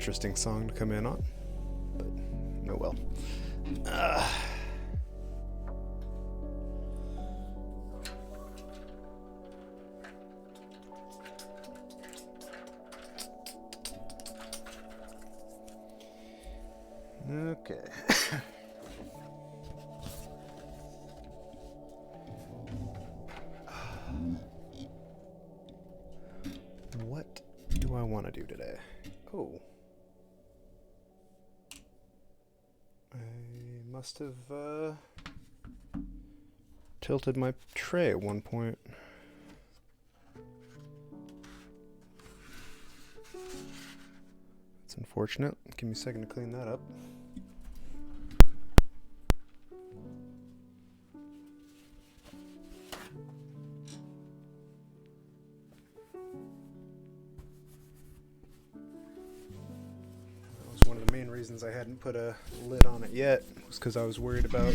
interesting song to come in on, but oh well. Okay. What do I want to do today? Oh. I must have tilted my tray at one point. That's unfortunate. Give me a second to clean that up. One of the main reasons I hadn't put a lid on it yet was because I was worried about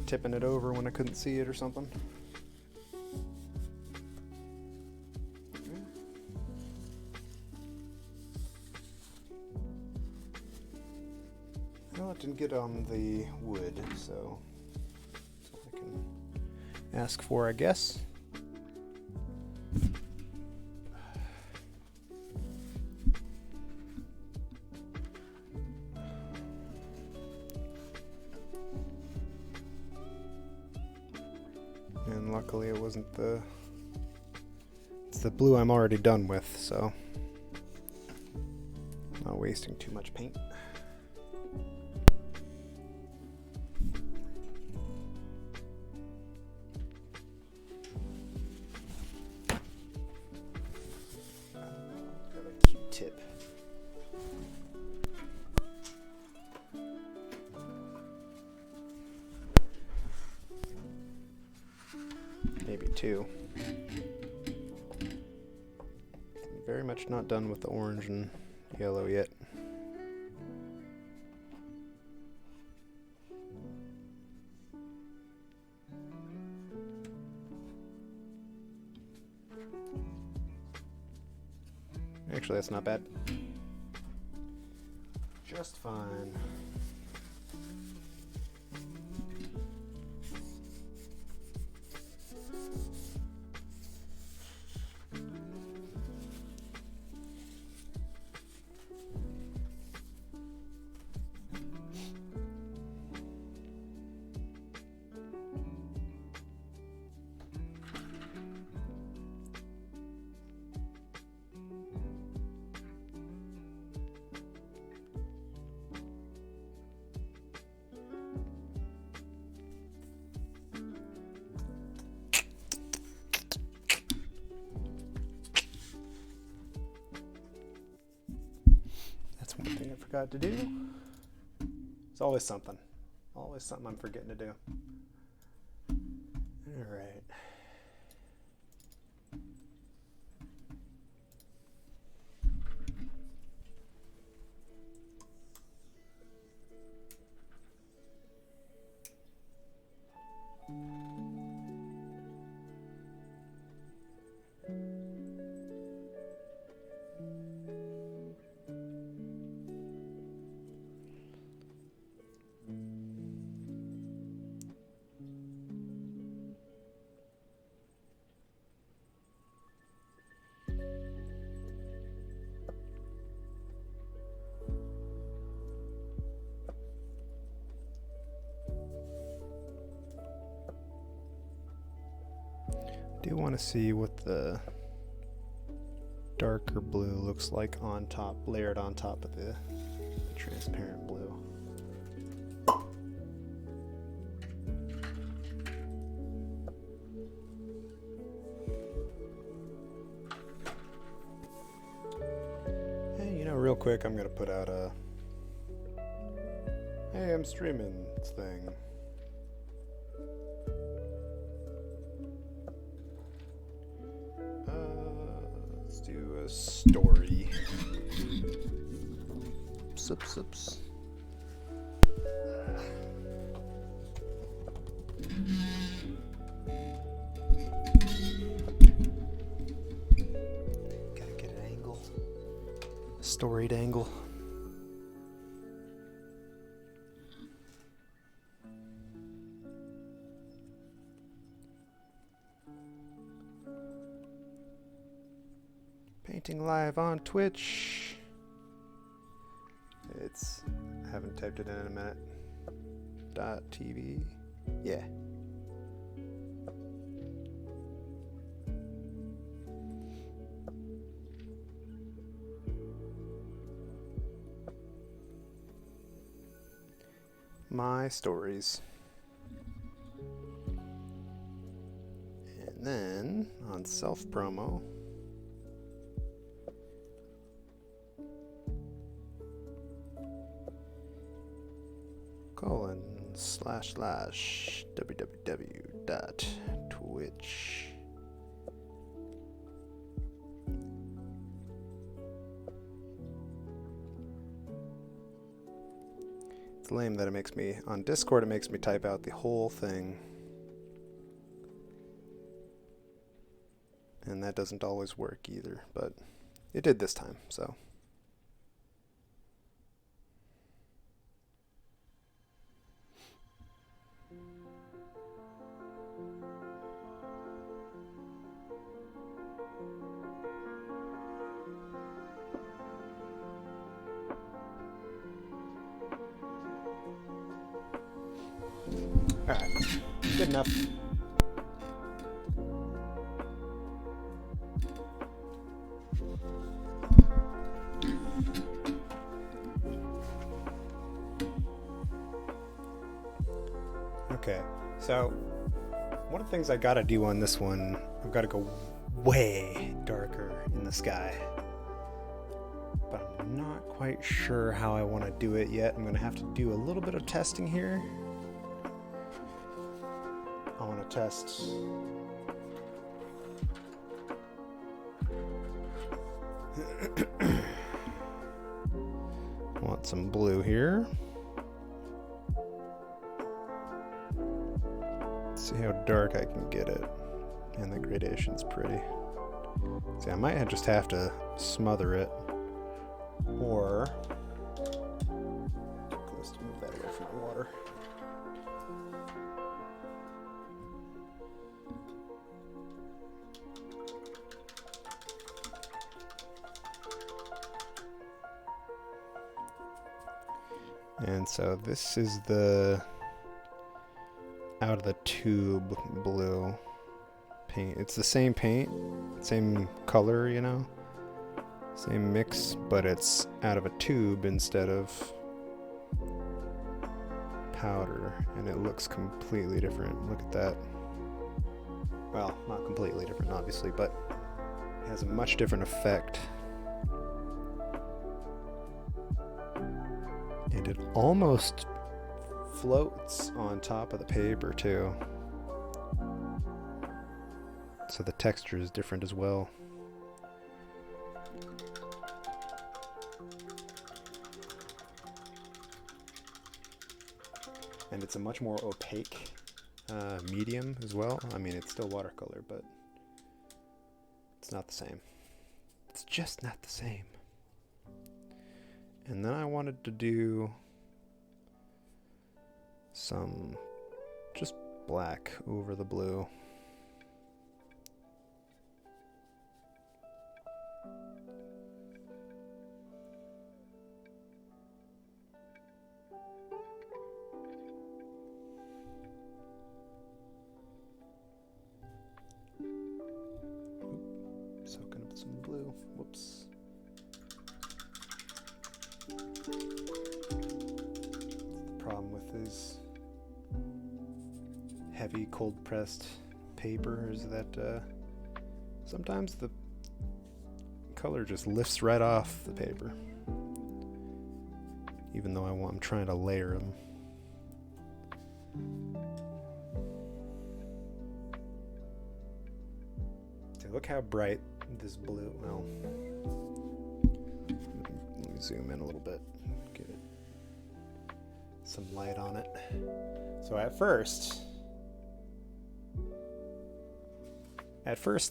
tipping it over when I couldn't see it or something. Well, it didn't get on the wood, so that's all I can ask for, I guess. And luckily it wasn't it's the blue I'm already done with, so not wasting too much paint. Got a Q-tip. Maybe two. I'm very much not done with the orange and yellow yet. Actually, that's not bad. Just fine. One thing I forgot to do. It's always something. Always something I'm forgetting to do. All right. I do want to see what the darker blue looks like on top, layered on top of the transparent blue. Hey, you know, real quick, I'm gonna put out a "Hey, I'm streaming" thing. Let's do a story. Sips. storied angle. Painting live on Twitch. It's, I haven't typed it in a minute. .tv. Yeah. My stories. And then on self promo, //www.twitch. It's lame that it makes me, on Discord it makes me type out the whole thing. And that doesn't always work either, but it did this time, so. Alright, good enough. Okay, so one of the things I gotta do on this one, I've gotta go way darker in the sky. But I'm not quite sure how I want to do it yet. I'm gonna have to do a little bit of testing here. I want to test want some blue here. See how dark I can get it. And the gradation's pretty. See, I might just have to smother it. Or let's move that away from the water. And so this is the out of the tube blue paint. It's the same paint, same color, you know, same mix, but it's out of a tube instead of powder, and it looks completely different. Look at that. Well, not completely different, obviously, but it has a much different effect. And it almost floats on top of the paper too. So the texture is different as well. And it's a much more opaque medium as well. I mean, it's still watercolor, but it's not the same. It's just not the same. And then I wanted to do some just black over the blue. Soaking up some blue. Whoops. The problem with these heavy cold pressed paper is that sometimes the color just lifts right off the paper, even though I'm trying to layer them. So look how bright this blue, well, let me zoom in a little bit, get it, some light on it. So at first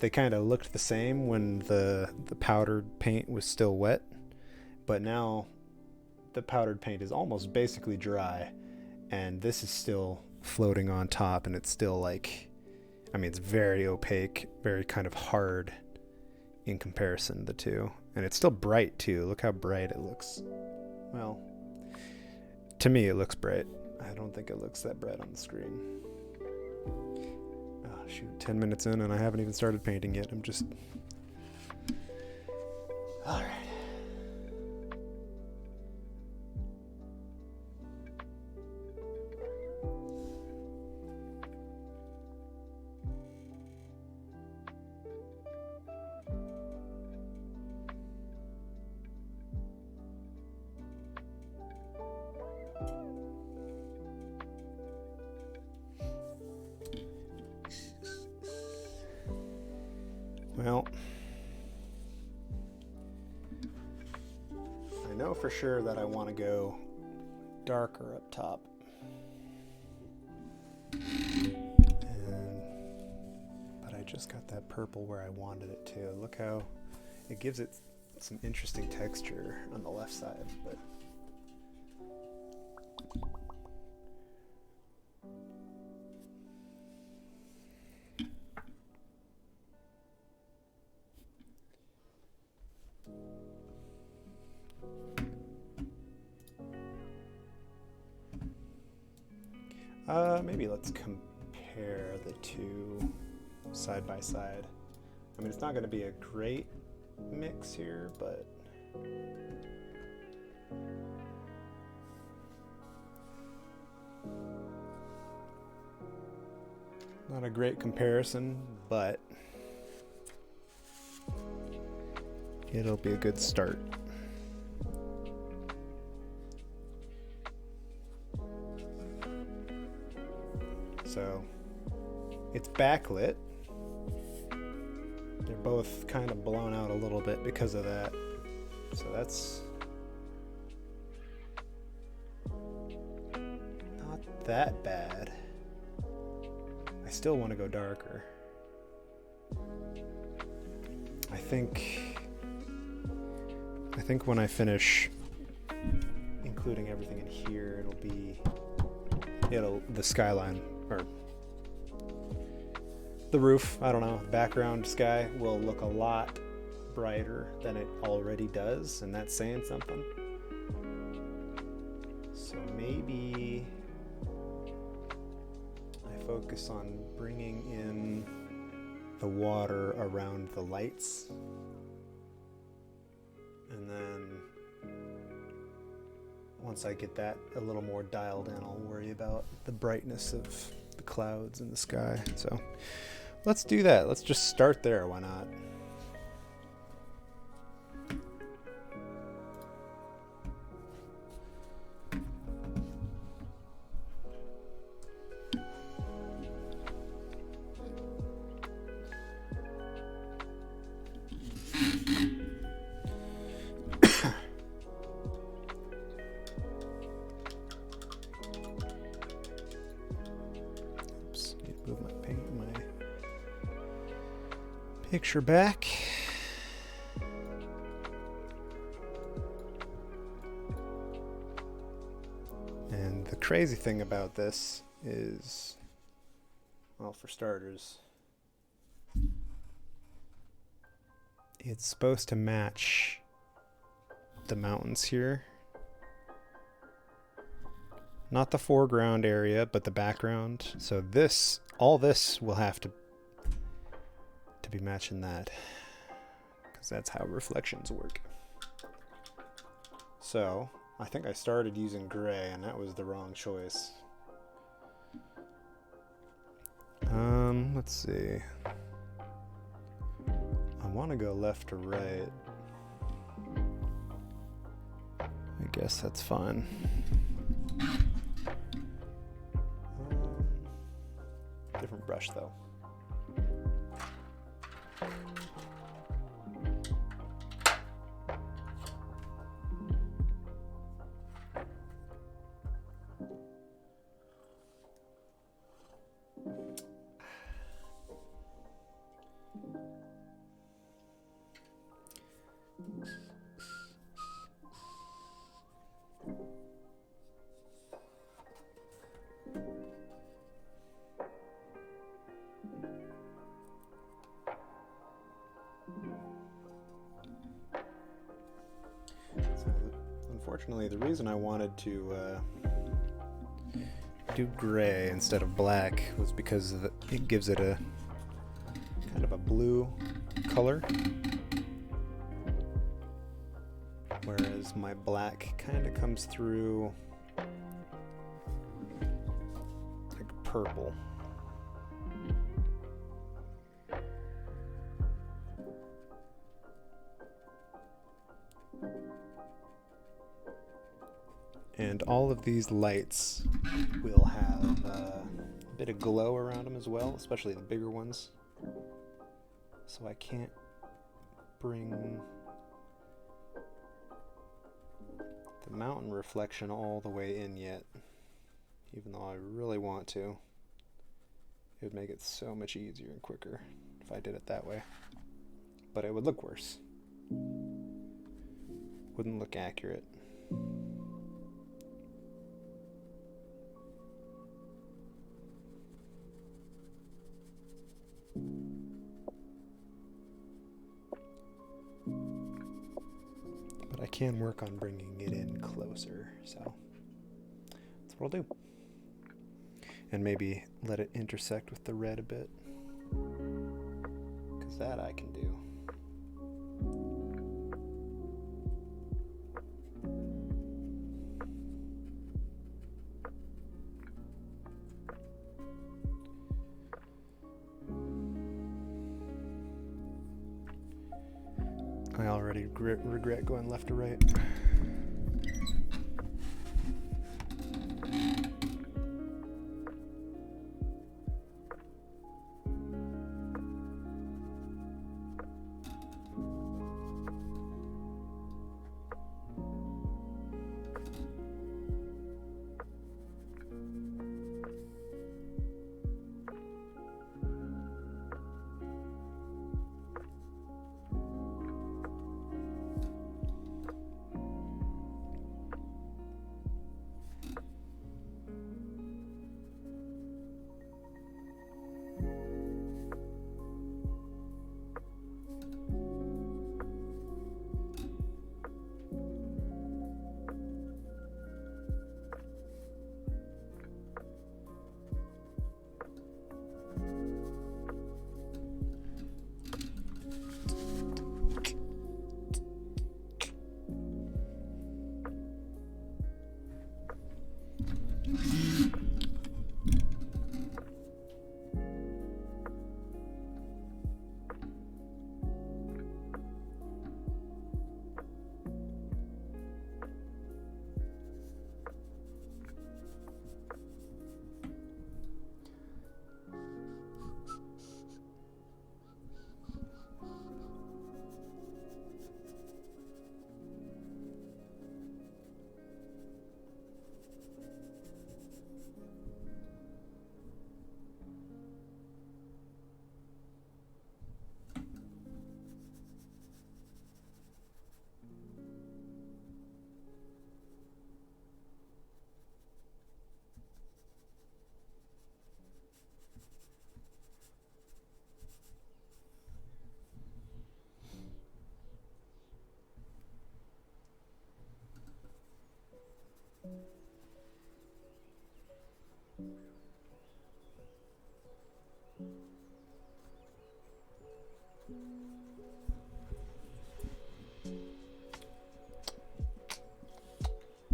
they kind of looked the same when the powdered paint was still wet, but now the powdered paint is almost basically dry, and this is still floating on top, and it's still like, I mean, it's very opaque, very kind of hard in comparison, the two. And it's still bright too. Look how bright it looks. Well, to me it looks bright. I don't think it looks that bright on the screen. Oh shoot, 10 minutes in and I haven't even started painting yet. I'm just... All right. Well, I know for sure that I want to go darker up top. But I just got that purple where I wanted it to. Look how it gives it some interesting texture on the left side, but maybe let's compare the two side by side. I mean, it's not going to be a great mix here, but not a great comparison, but it'll be a good start. So it's backlit. They're both kind of blown out a little bit because of that. So that's not that bad. I still want to go darker. I think when I finish including everything in here, the skyline, or the roof, I don't know, background sky will look a lot brighter than it already does, and that's saying something. So maybe I focus on bringing in the water around the lights, and then once I get that a little more dialed in, I'll worry about the brightness of the clouds in the sky. So let's do that. Let's just start there. Why not? Picture back. And the crazy thing about this is, well, for starters, it's supposed to match the mountains here. Not the foreground area, but the background. So this, all this will have to be matching that, because that's how reflections work. So I think I started using gray, and that was the wrong choice. Let's see. I want to go left to right. I guess that's fine. Different brush though. originally, the reason I wanted to do gray instead of black was because it gives it a kind of a blue color, whereas my black kind of comes through like purple. And all of these lights will have a bit of glow around them as well, especially the bigger ones. So I can't bring the mountain reflection all the way in yet, even though I really want to. It would make it so much easier and quicker if I did it that way. But it would look worse. Wouldn't look accurate. But I can work on bringing it in closer, so that's what I'll do. And maybe let it intersect with the red a bit, because that I can do. I already regret going left to right.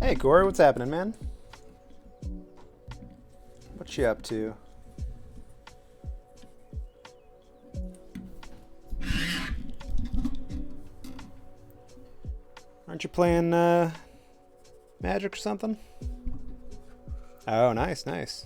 Hey Corey, what's happening, man? What you up to? Aren't you playing Magic or something? Oh, nice, nice.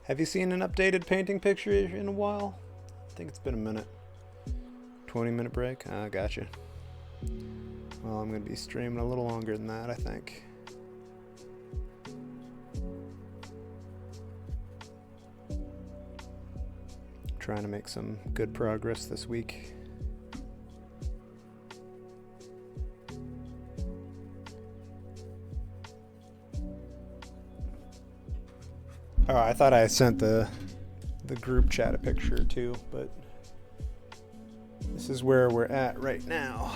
Have you seen an updated painting picture in a while? I think it's been a minute. 20-minute break? Ah, gotcha. Well, I'm going to be streaming a little longer than that, I think. Trying to make some good progress this week. Oh, I thought I sent the group chat a picture too, but this is where we're at right now.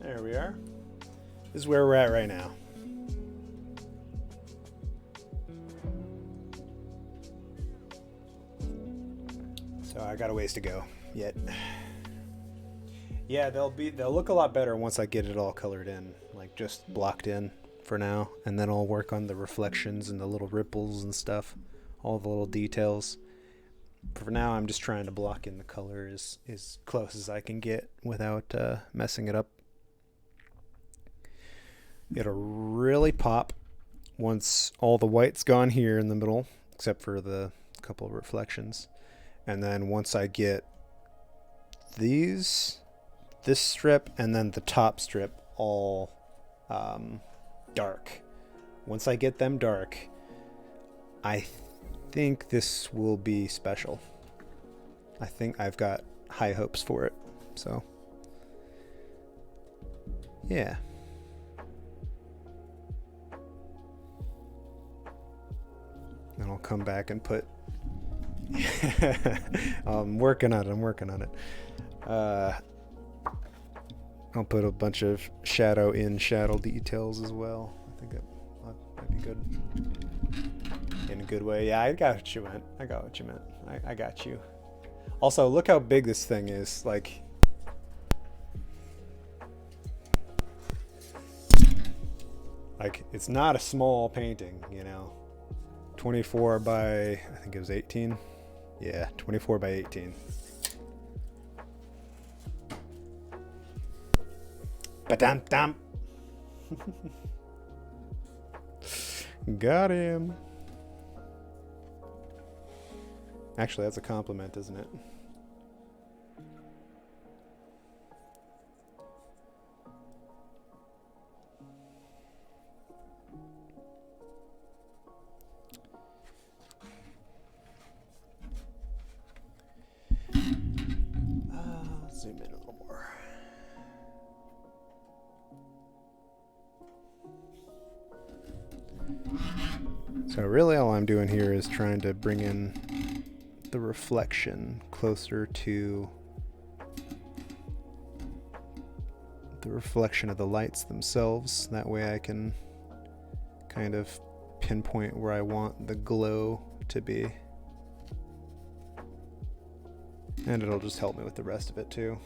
There we are. This is where we're at right now. So I got a ways to go yet. Yeah, they'll look a lot better once I get it all colored in, like just blocked in for now, and then I'll work on the reflections and the little ripples and stuff, all the little details. For now, I'm just trying to block in the color as close as I can get without messing it up. It'll really pop once all the white's gone here in the middle, except for the couple of reflections. And then once I get this strip and then the top strip all dark. Once I get them dark, I think this will be special. I think I've got high hopes for it. So, yeah. Then I'll come back and put I'm working on it. I'll put a bunch of shadow details as well. I think that might be good. In a good way. Yeah, I got what you meant. I got you. Also, look how big this thing is. Like it's not a small painting, you know. 24 by, I think it was 18. Yeah, 24 by 18. Ba-dum-dum. Got him. Actually, that's a compliment, isn't it? Zoom in a little more. So really all I'm doing here is trying to bring in the reflection closer to the reflection of the lights themselves. That way I can kind of pinpoint where I want the glow to be. And it'll just help me with the rest of it too.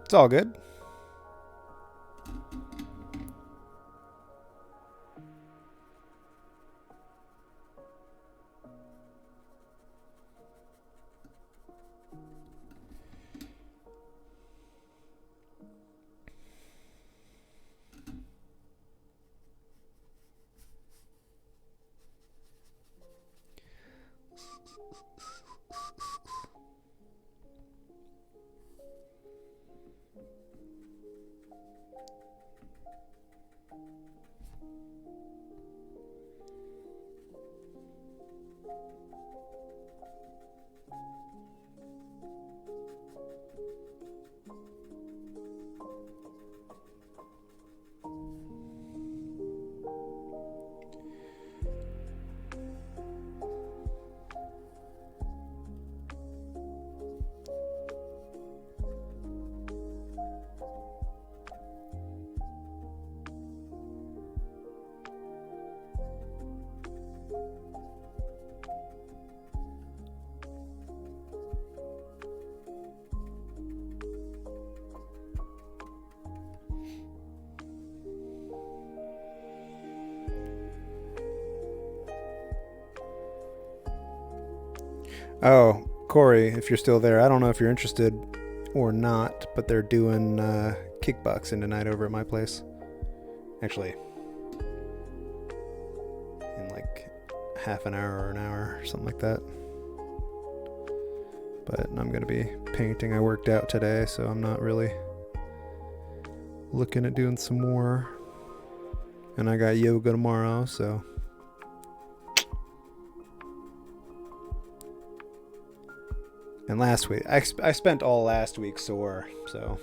It's all good. Oh, Corey, if you're still there, I don't know if you're interested. or not, but they're doing kickboxing tonight over at my place. Actually, in like half an hour or an hour, or something like that. But I'm going to be painting. I worked out today, so I'm not really looking at doing some more. And I got yoga tomorrow, so. And last week, I spent all last week sore, so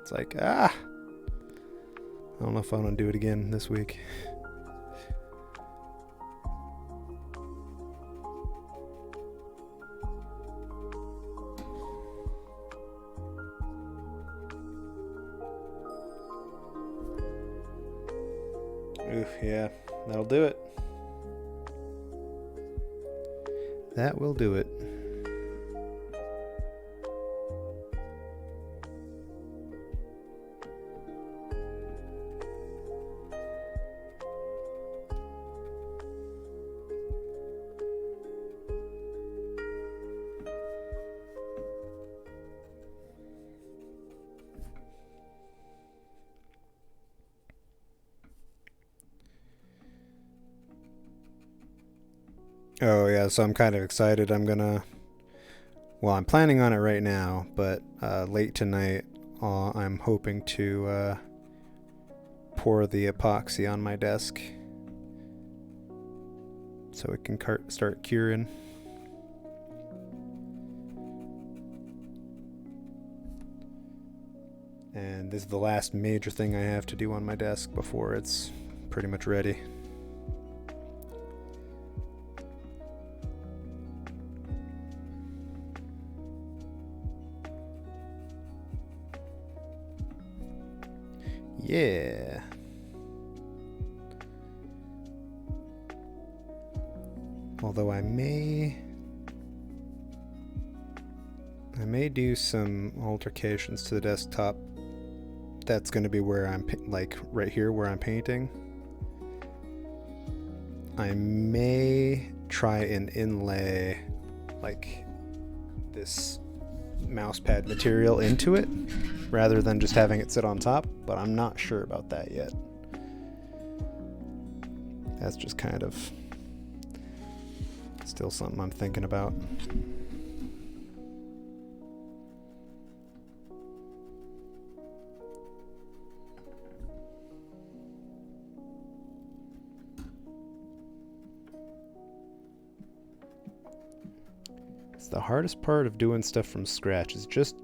it's like, I don't know if I want to do it again this week. Oof, yeah, that'll do it. That will do it. Oh yeah, so I'm kind of excited. I'm planning on it right now, but late tonight I'm hoping to pour the epoxy on my desk so it can start curing. And this is the last major thing I have to do on my desk before it's pretty much ready. Yeah. Although I may do some altercations to the desktop. That's going to be where I'm like right here where I'm painting. I may try and inlay like this mousepad material into it rather than just having it sit on top, but I'm not sure about that yet. That's just kind of still something I'm thinking about. It's the hardest part of doing stuff from scratch is just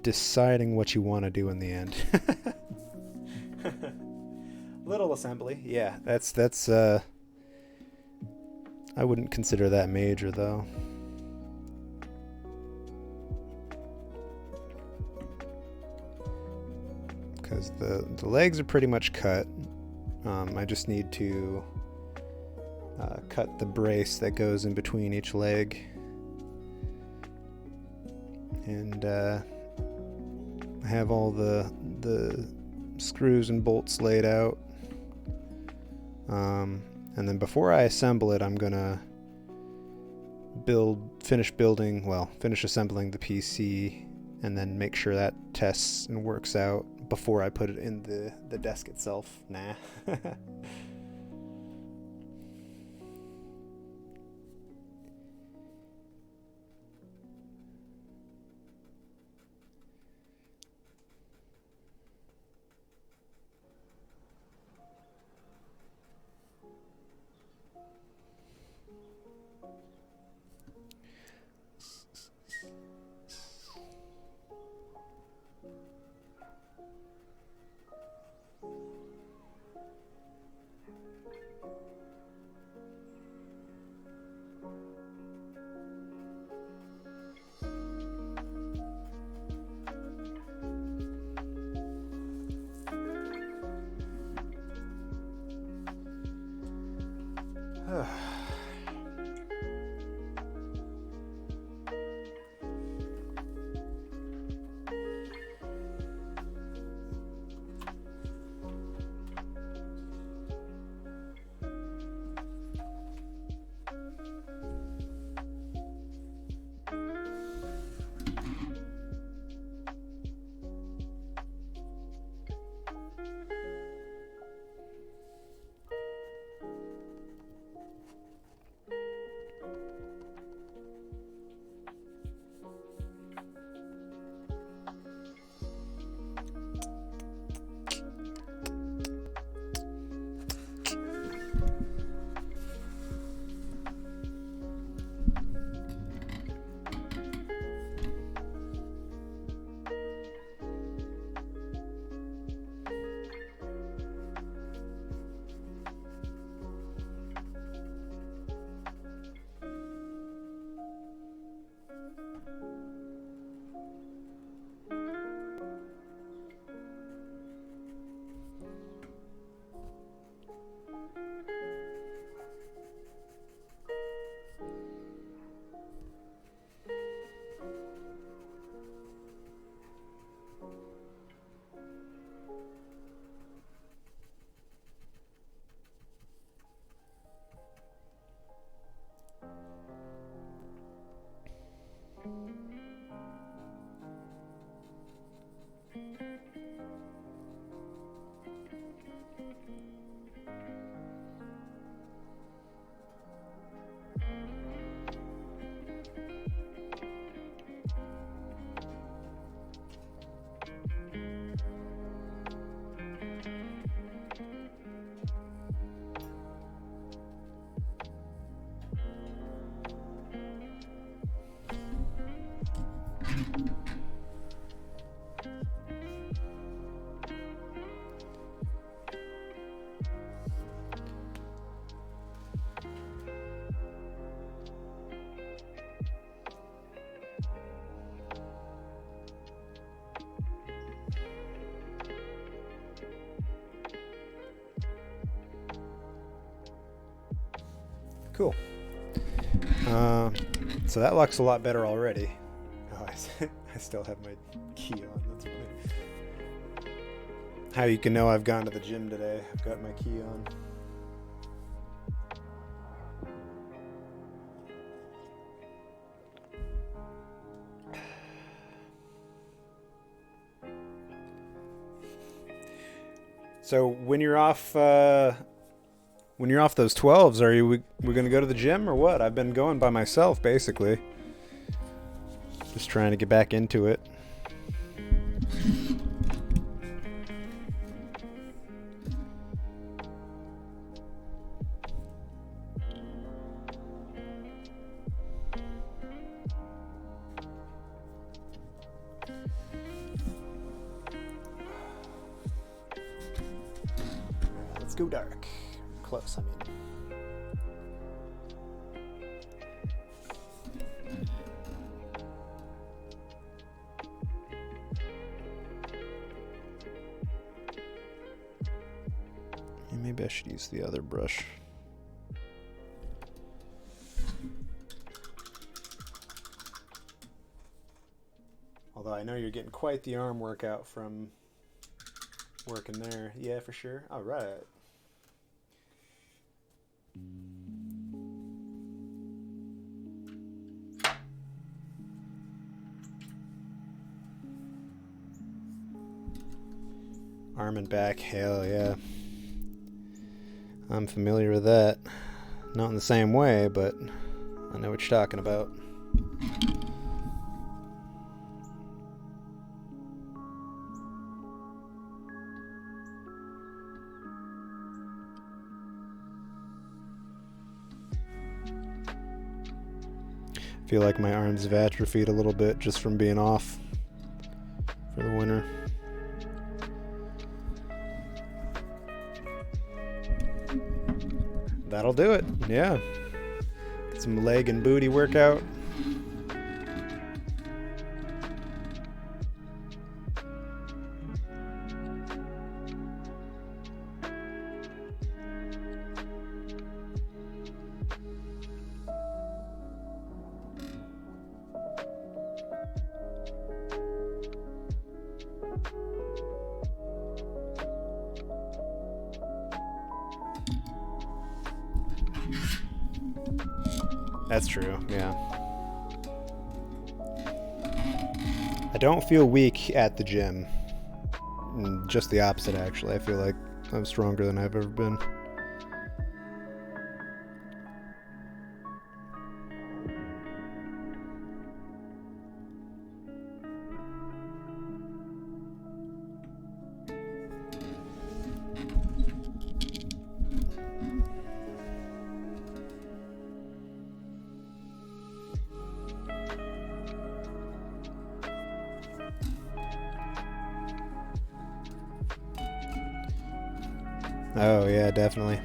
deciding what you want to do in the end. Little assembly, yeah. That's I wouldn't consider that major though. Because the legs are pretty much cut. I just need to cut the brace that goes in between each leg. And I have all the screws and bolts laid out. And then before I assemble it, I'm gonna finish assembling the PC, and then make sure that tests and works out before I put it in the desk itself. Nah. Cool. So that looks a lot better already. Oh, I still have my key on. That's funny. How you can know I've gone to the gym today. I've got my key on. So when you're off those 12s, are we gonna go to the gym or what? I've been going by myself basically. Just trying to get back into it. Let's go dark. Close, I mean. Maybe I should use the other brush. Although I know you're getting quite the arm workout from working there. Yeah, for sure. All right. Arm and back, hell yeah. I'm familiar with that. Not in the same way, but I know what you're talking about. I feel like my arms have atrophied a little bit just from being off for the winter. That'll do it, yeah. Get some leg and booty workout. That's true, yeah. I don't feel weak at the gym. Just the opposite, actually. I feel like I'm stronger than I've ever been. Oh, yeah, definitely.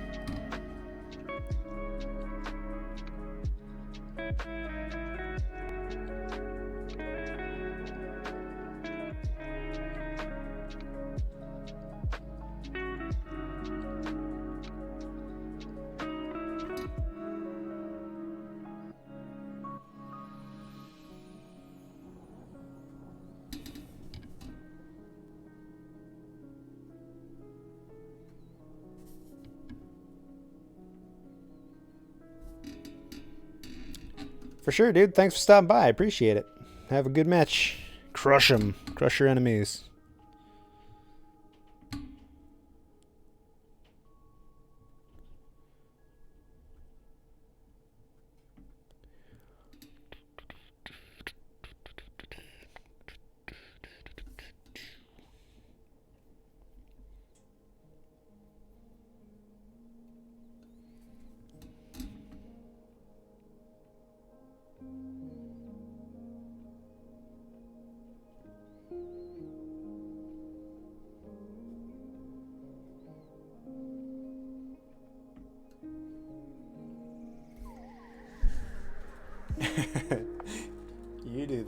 For sure, dude. Thanks for stopping by. I appreciate it. Have a good match. Crush them. Crush your enemies.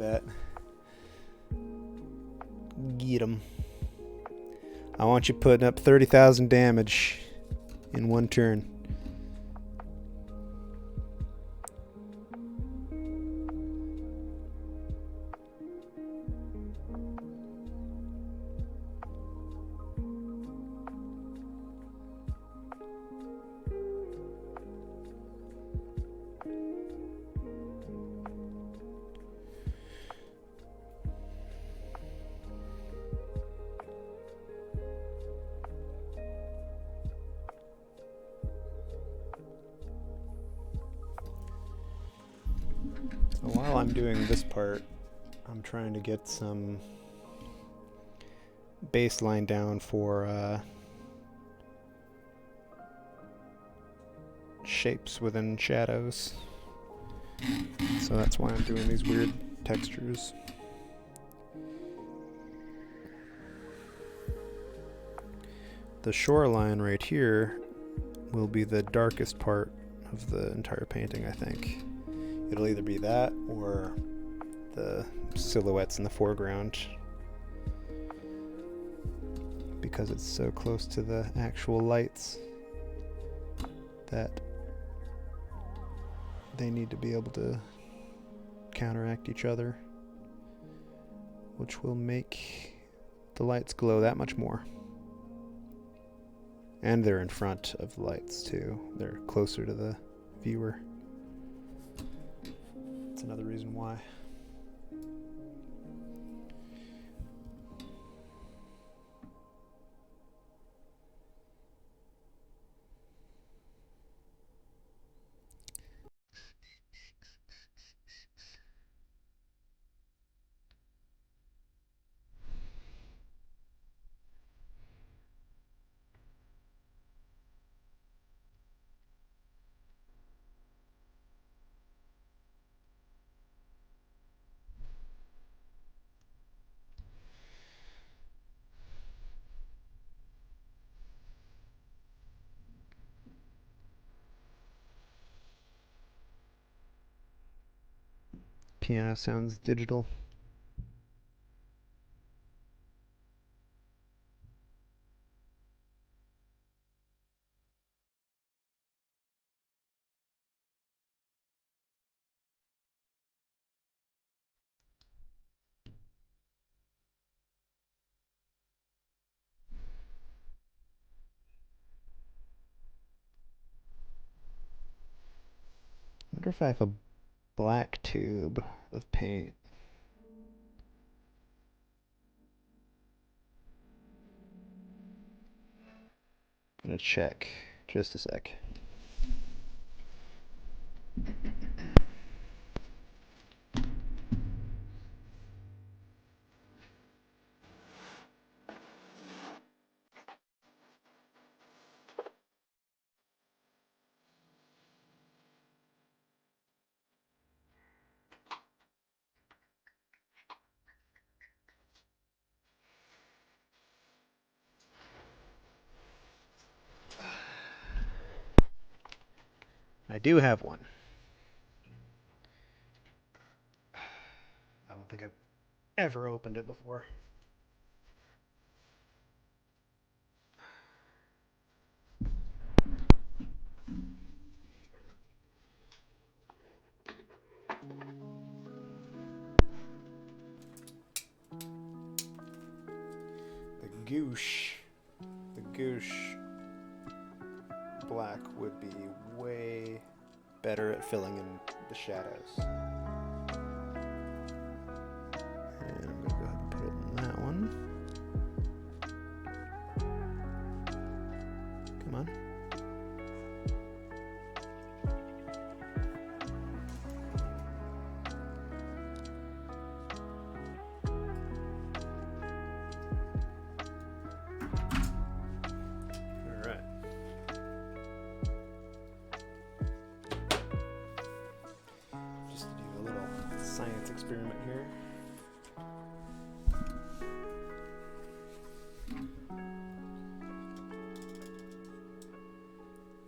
that. Get 'em. I want you putting up 30,000 damage in one turn. So while I'm doing this part, I'm trying to get some baseline down for shapes within shadows. So that's why I'm doing these weird textures. The shoreline right here will be the darkest part of the entire painting, I think. It'll either be that or the silhouettes in the foreground, because it's so close to the actual lights that they need to be able to counteract each other, which will make the lights glow that much more. And they're in front of the lights too. They're closer to the viewer. That's another reason why. Piano sounds digital. I wonder if I have a black tube of paint. I'm gonna check. Just a sec. I do have one. I don't think I've ever opened it before. The gouache black would be way better at filling in the shadows. And I'm gonna go ahead and put it in that one. Come on. Science experiment here.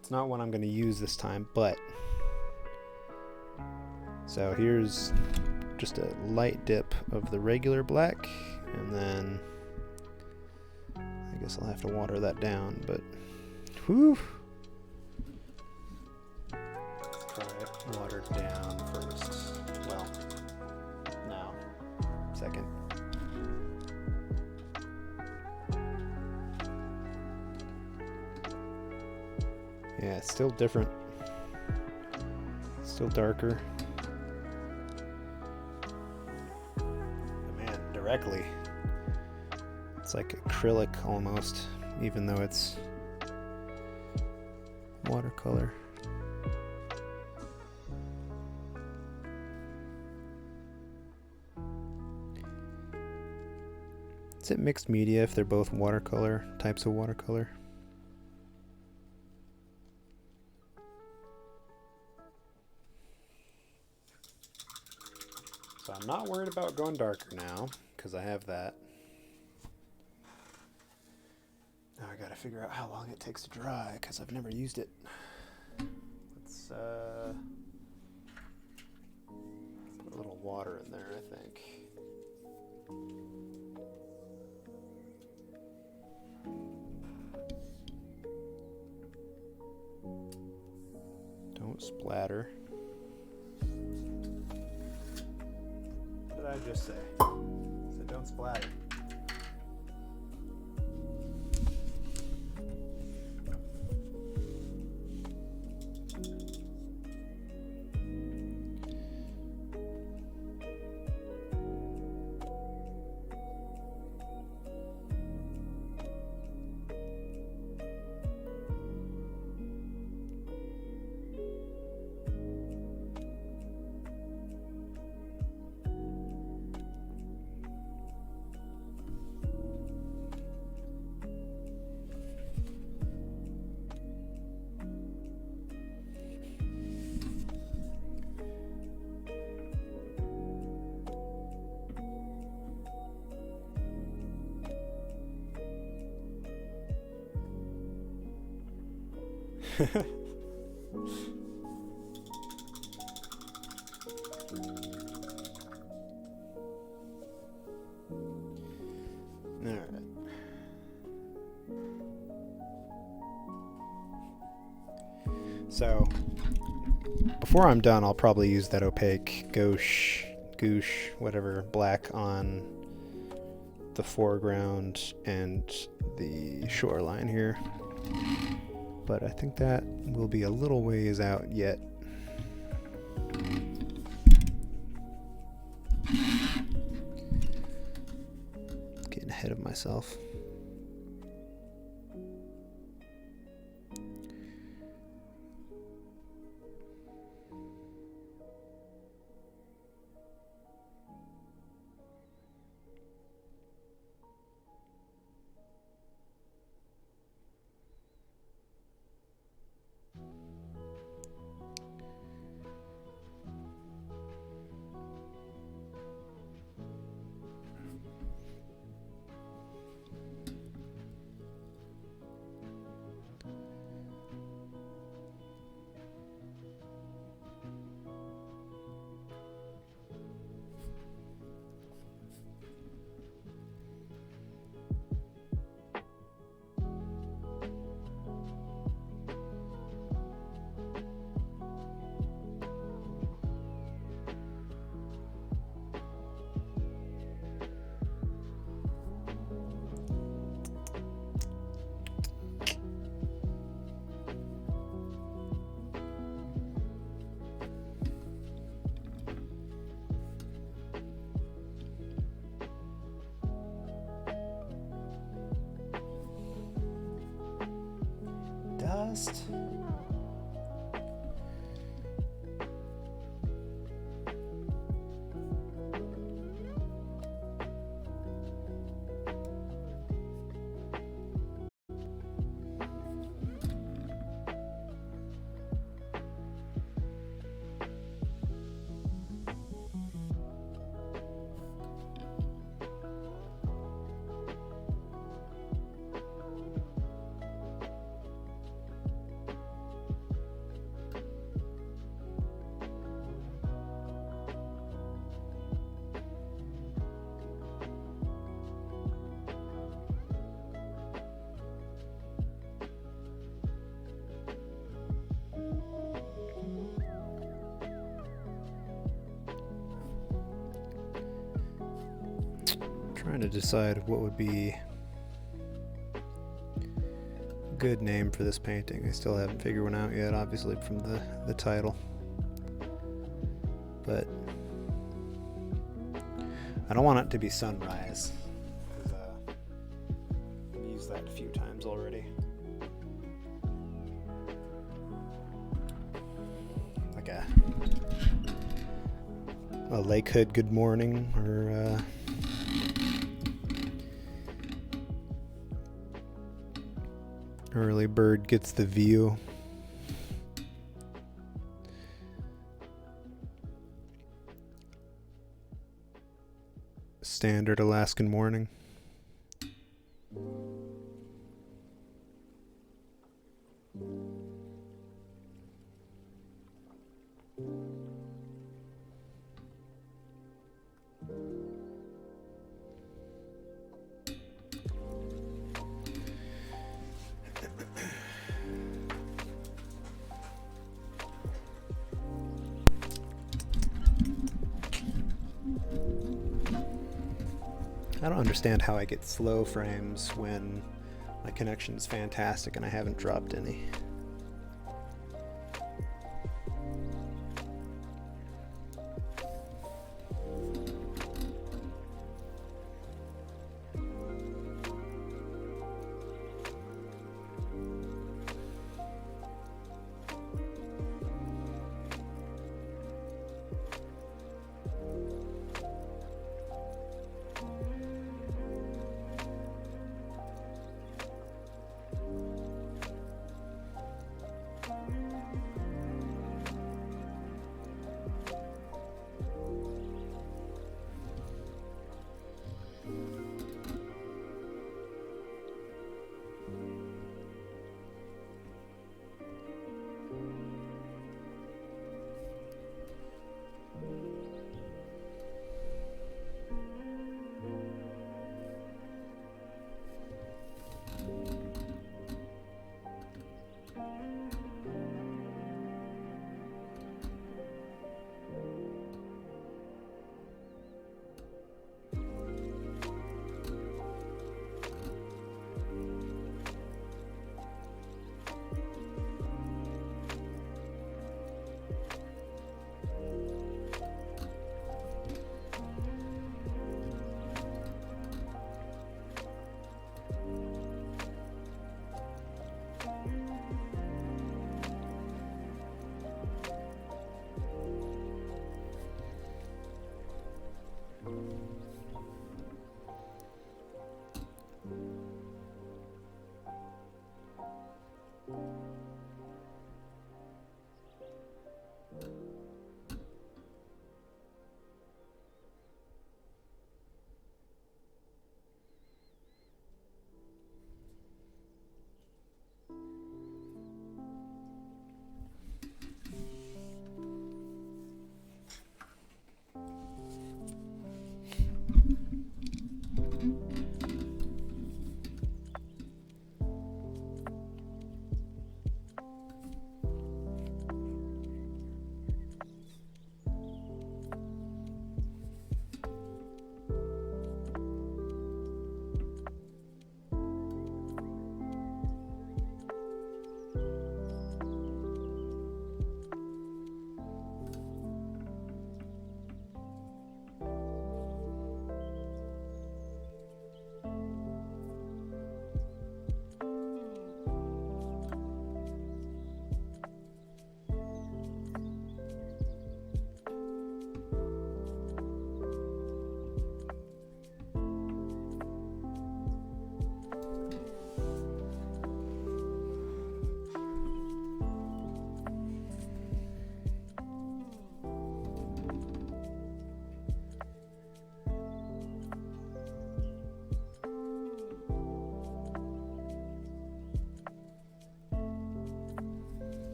It's not one I'm going to use this time, but so here's just a light dip of the regular black, and then I guess I'll have to water that down, but whew. Let's try it watered down first. Well, now, second. Yeah, it's still different. Still darker. But man, directly, it's like acrylic almost, even though it's watercolor. Is it mixed media if they're both watercolor, types of watercolor? So I'm not worried about going darker now, because I have that. Now I gotta figure out how long it takes to dry, because I've never used it. Let's put a little water in there, I think. Don't splatter. What did I just say? I said don't splatter. Alright. So, before I'm done, I'll probably use that opaque gouache, whatever, black on the foreground and the shoreline here. But I think that will be a little ways out yet. Getting ahead of myself. Dust. trying to decide what would be a good name for this painting. I still haven't figured one out yet, obviously from the title. But I don't want it to be sunrise. I've used that a few times already. Like a Lake Hood good morning, or early bird gets the view. Standard Alaskan morning. I don't understand how I get slow frames when my connection is fantastic and I haven't dropped any.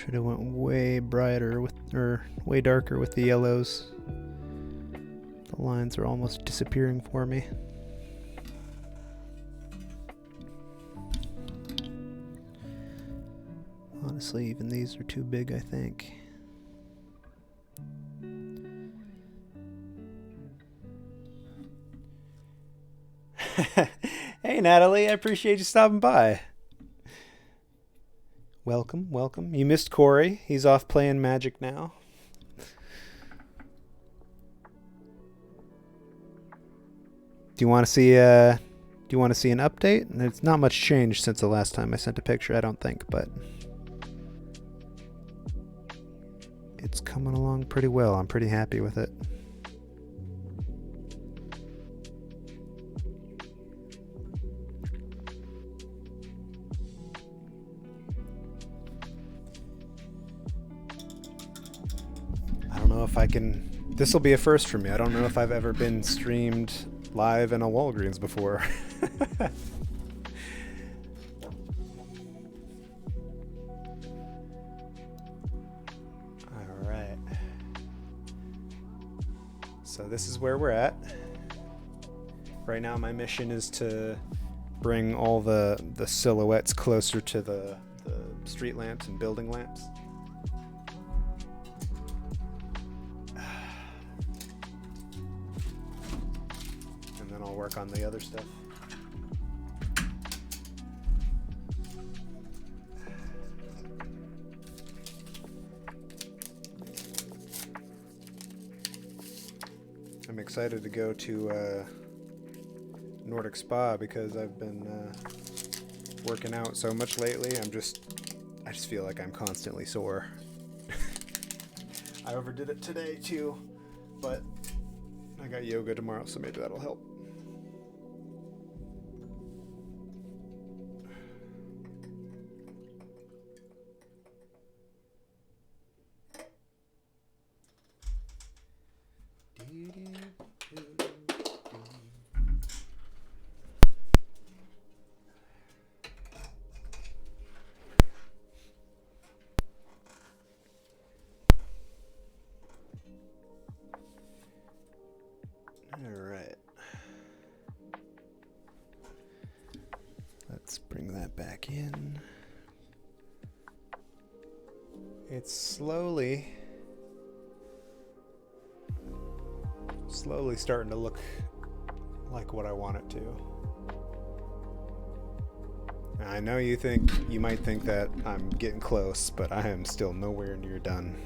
Should have went way brighter with, or way darker with the yellows. The lines are almost disappearing for me. Honestly, even these are too big, I think. Hey Natalie, I appreciate you stopping by. Welcome, welcome. You missed Corey. He's off playing Magic now. Do you want to see an update? There's not much changed since the last time I sent a picture, I don't think, but it's coming along pretty well. I'm pretty happy with it. I don't know if I can... This will be a first for me. I don't know if I've ever been streamed live in a Walgreens before. Alright. So this is where we're at. Right now my mission is to bring all the silhouettes closer to the street lamps and building lamps. Work on the other stuff. I'm excited to go to Nordic Spa because I've been working out so much lately. I just feel like I'm constantly sore. I overdid it today too, but I got yoga tomorrow, so maybe that'll help. Alright. Let's bring that back in. It's slowly starting to look like what I want it to. I know you might think that I'm getting close, but I am still nowhere near done.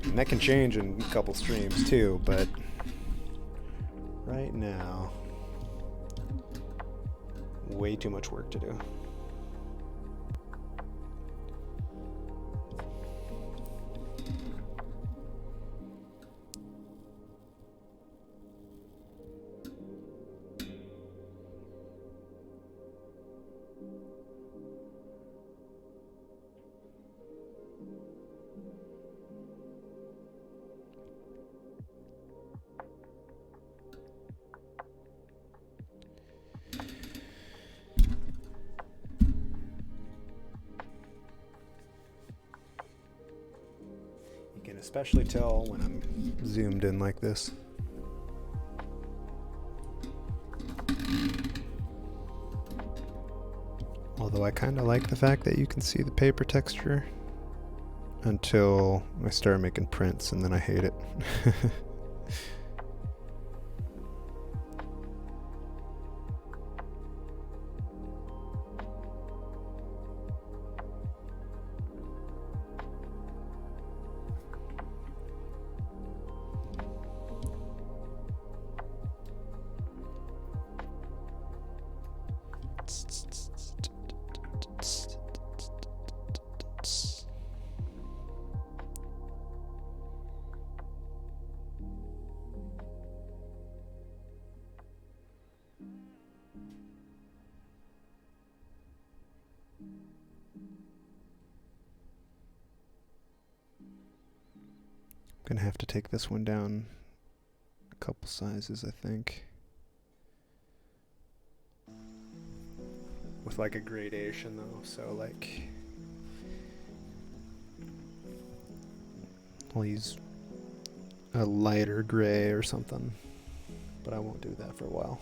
And that can change in a couple streams too, but right now, way too much work to do. Especially tell when I'm zoomed in like this. Although I kind of like the fact that you can see the paper texture until I start making prints and then I hate it. Gonna have to take this one down a couple sizes, I think. with like a gradation though, so like I'll use a lighter gray or something, but I won't do that for a while.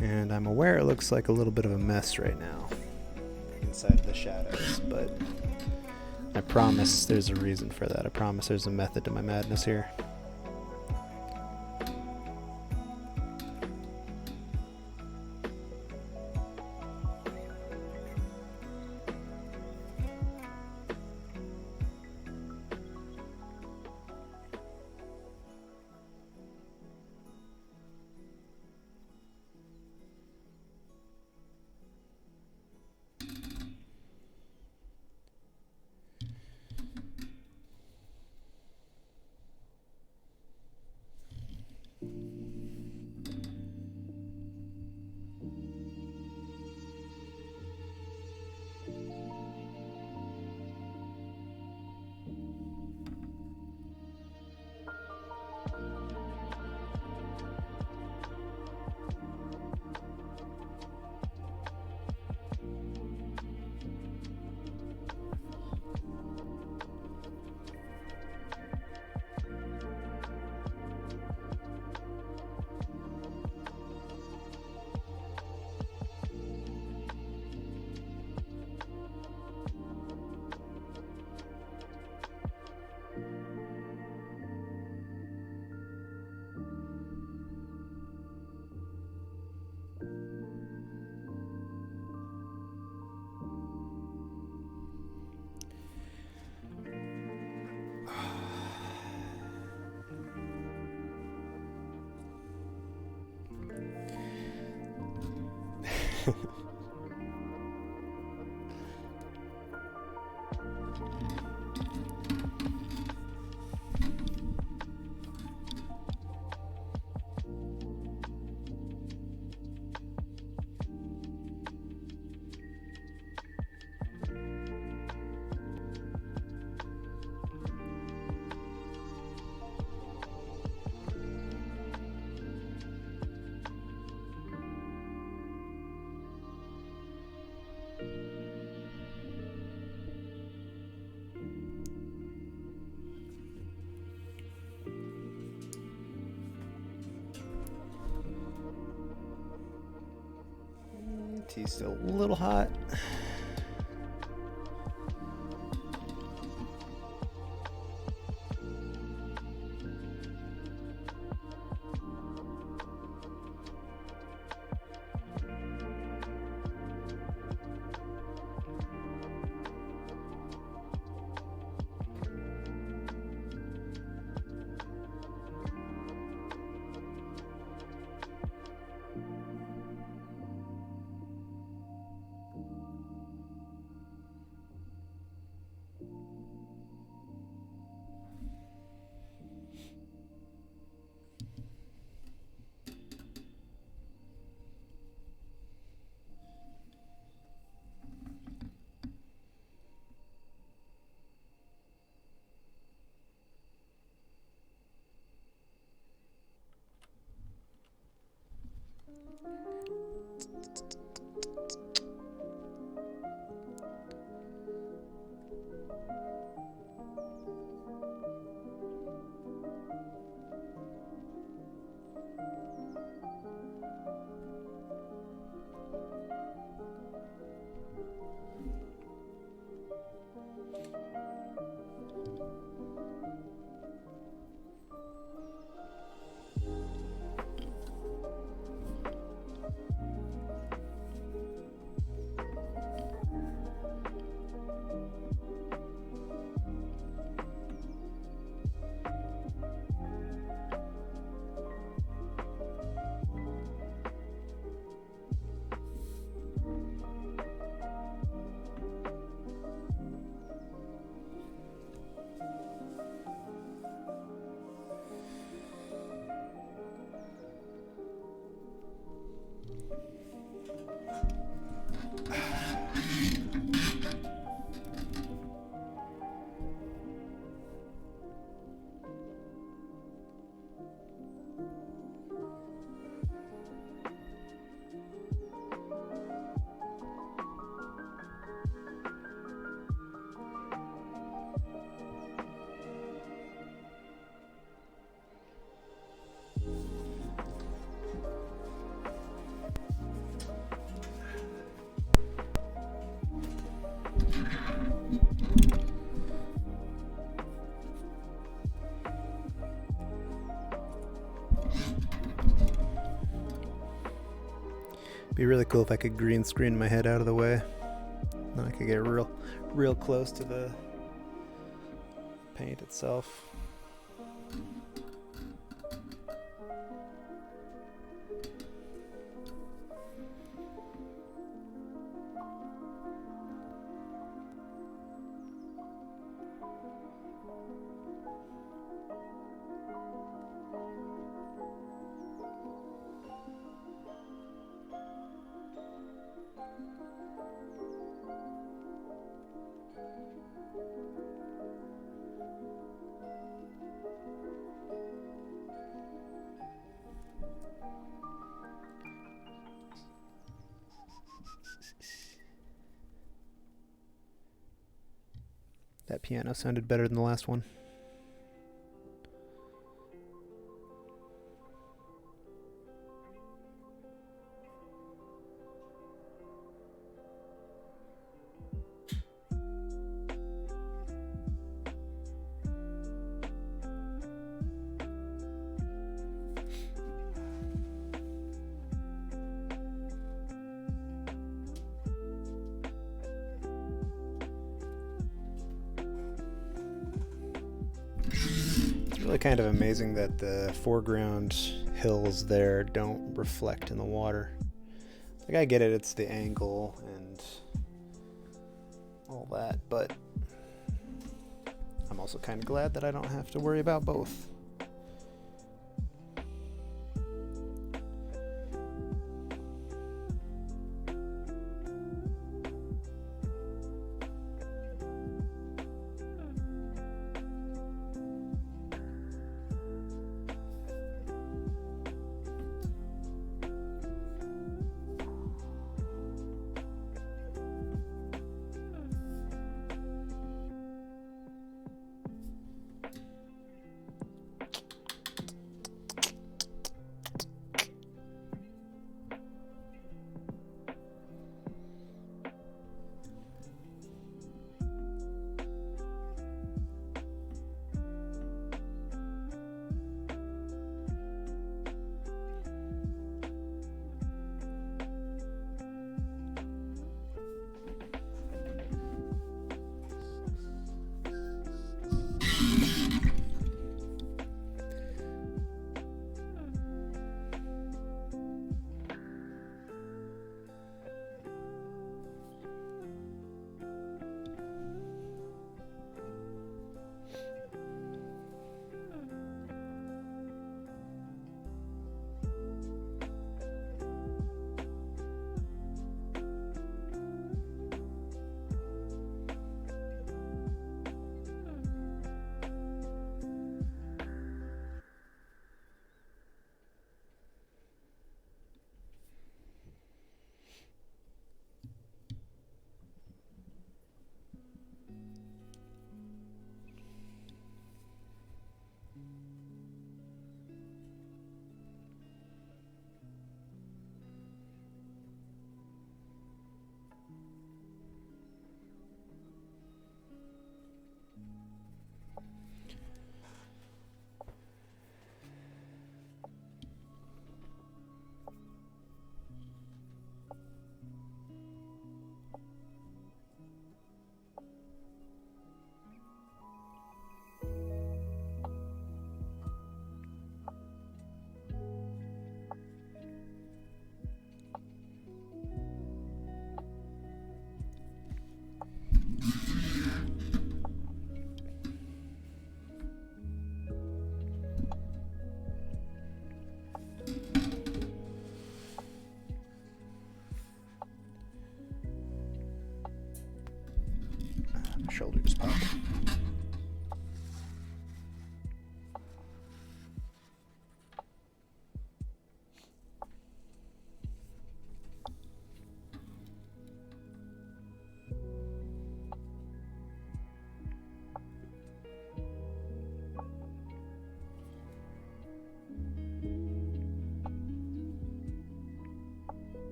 And I'm aware it looks like a little bit of a mess right now inside the shadows, but I promise there's a reason for that. I promise there's a method to my madness here. Tea's still a little hot. Be really cool if I could green screen my head out of the way. Then I could get real close to the paint itself. That piano sounded better than the last one. Really kind of amazing that the foreground hills there don't reflect in the water. Like, I get it, it's the angle and all that, but I'm also kind of glad that I don't have to worry about both.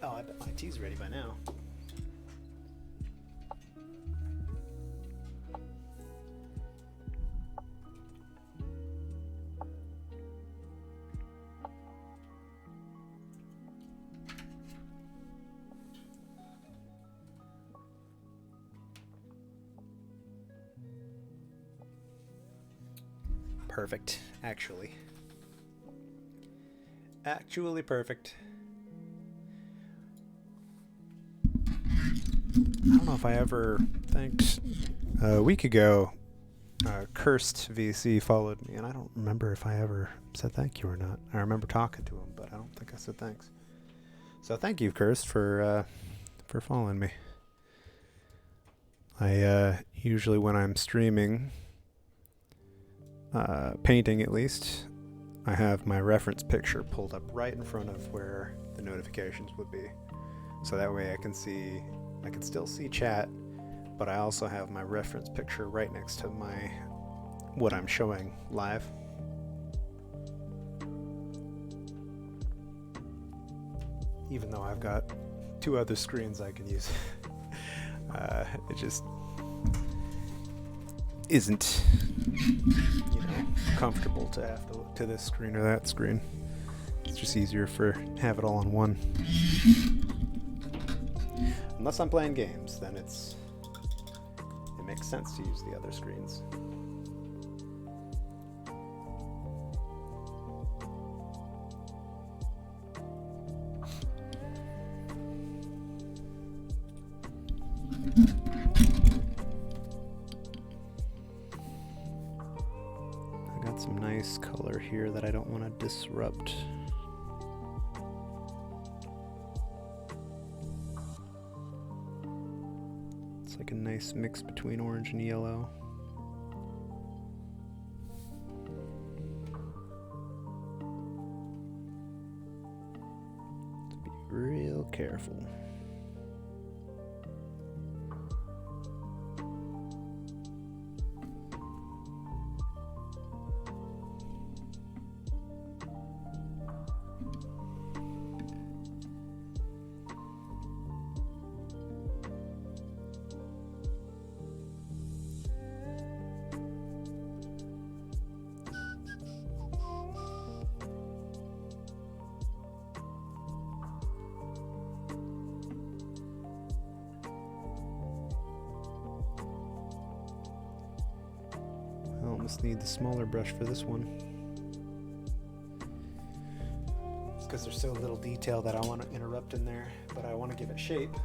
Oh, I bet my tea's ready by now. Perfect, actually. Actually perfect. I don't know if I ever, thanks, a week ago, Cursed VC followed me, and I don't remember if I ever said thank you or not. I remember talking to him, but I don't think I said thanks. So thank you, Cursed, for following me. I usually, when I'm streaming, painting at least, I have my reference picture pulled up right in front of where the notifications would be. So that way I can still see chat, but I also have my reference picture right next to what I'm showing live. Even though I've got 2 other screens I can use. It just isn't, comfortable to have to look to this screen or that screen. It's just easier have it all on one. Unless I'm playing games, then it makes sense to use the other screens. I got some nice color here that I don't want to disrupt. It's like a nice mix between orange and yellow. To be real careful. I almost need the smaller brush for this one. It's because there's so little detail that I want to interrupt in there, but I want to give it shape. So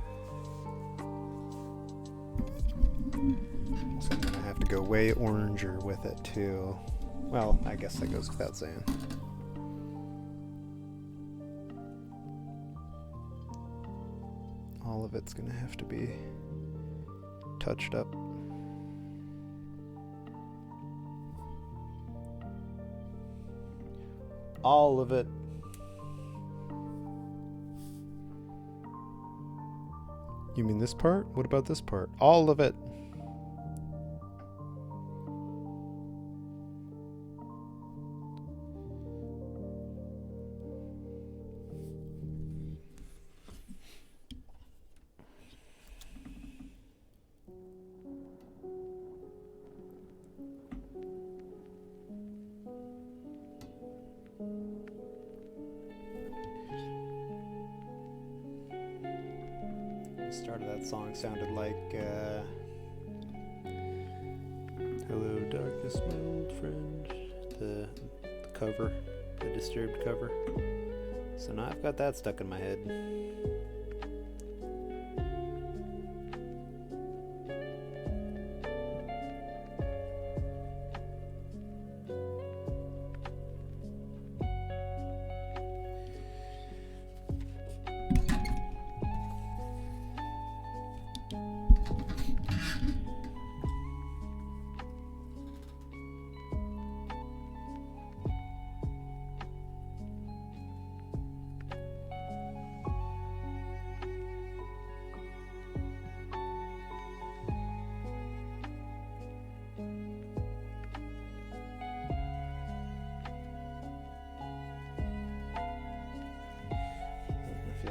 I'm going to have to go way oranger with it too. Well, I guess that goes without saying. All of it's going to have to be touched up. All of it. You mean this part? What about this part? All of it. The start of that song sounded like Hello Darkness, my old friend. The cover, the Disturbed cover. So now I've got that stuck in my head.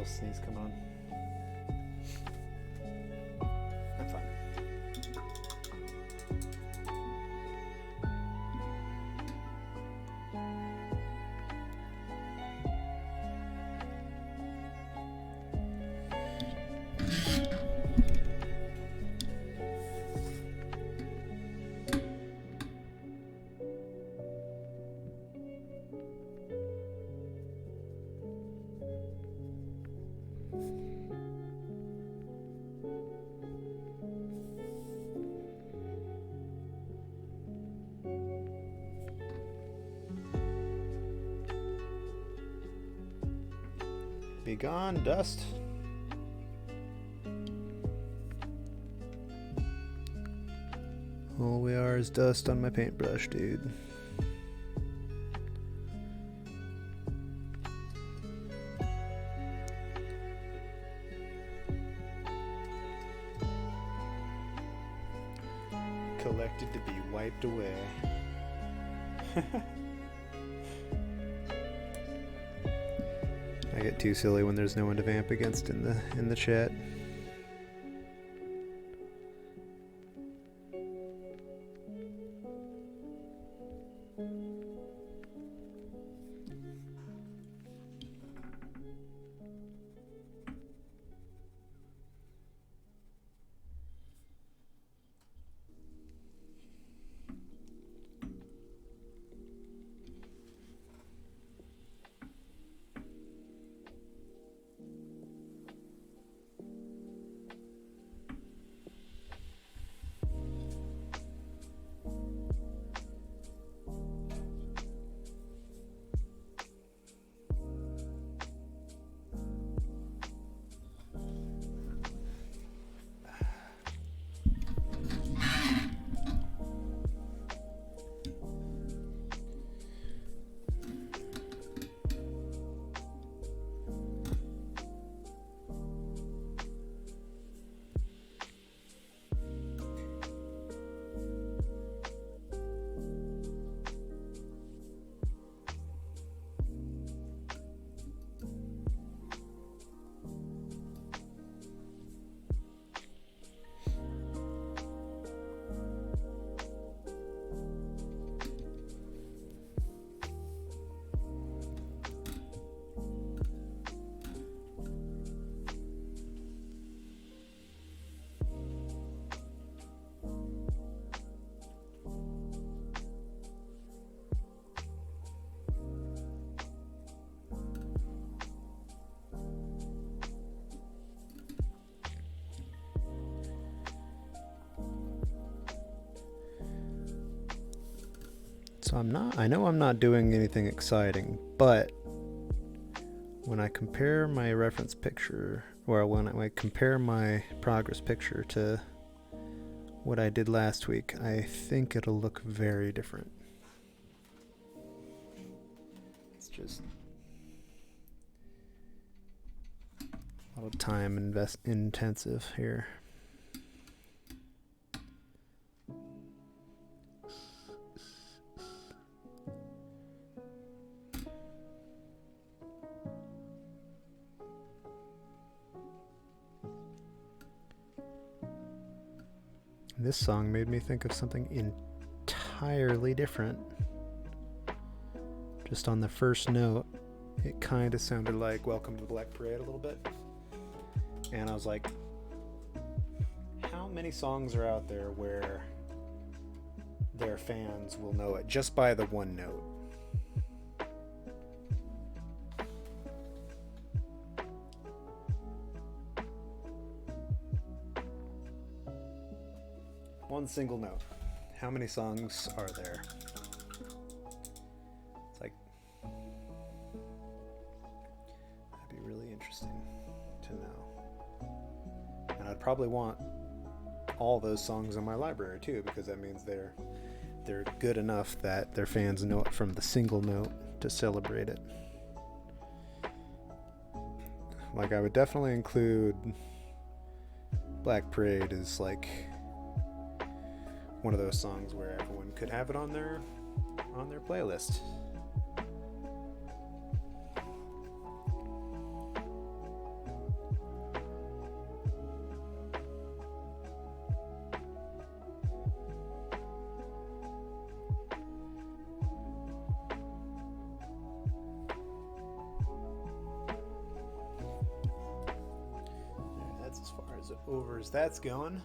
little sneeze come on. I'm fine. Be gone, dust. All we are is dust on my paintbrush, dude. Collected to be wiped away. I get too silly when there's no one to vamp against in the chat. So I know I'm not doing anything exciting, but when I compare my reference picture, or when I compare my progress picture to what I did last week, I think it'll look very different. It's just a lot of time intensive here. This song made me think of something entirely different. Just on the first note, it kind of sounded like Welcome to the Black Parade a little bit. And I was like, how many songs are out there where their fans will know it just by the one note? One single note. How many songs are there? It's like, that'd be really interesting to know. And I'd probably want all those songs in my library too, because that means they're good enough that their fans know it from the single note to celebrate it. Like, I would definitely include Black Parade as like one of those songs where everyone could have it on their playlist. over as that's going.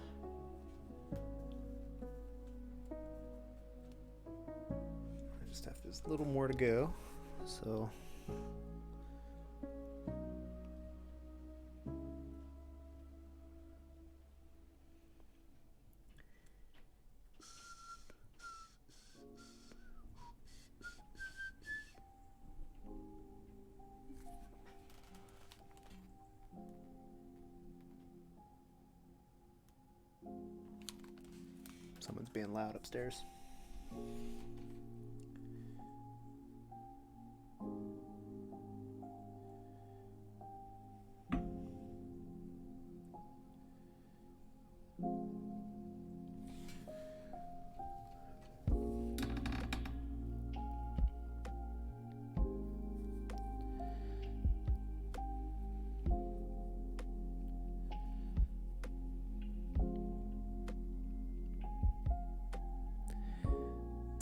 I just have this little more to go, so someone's being loud upstairs.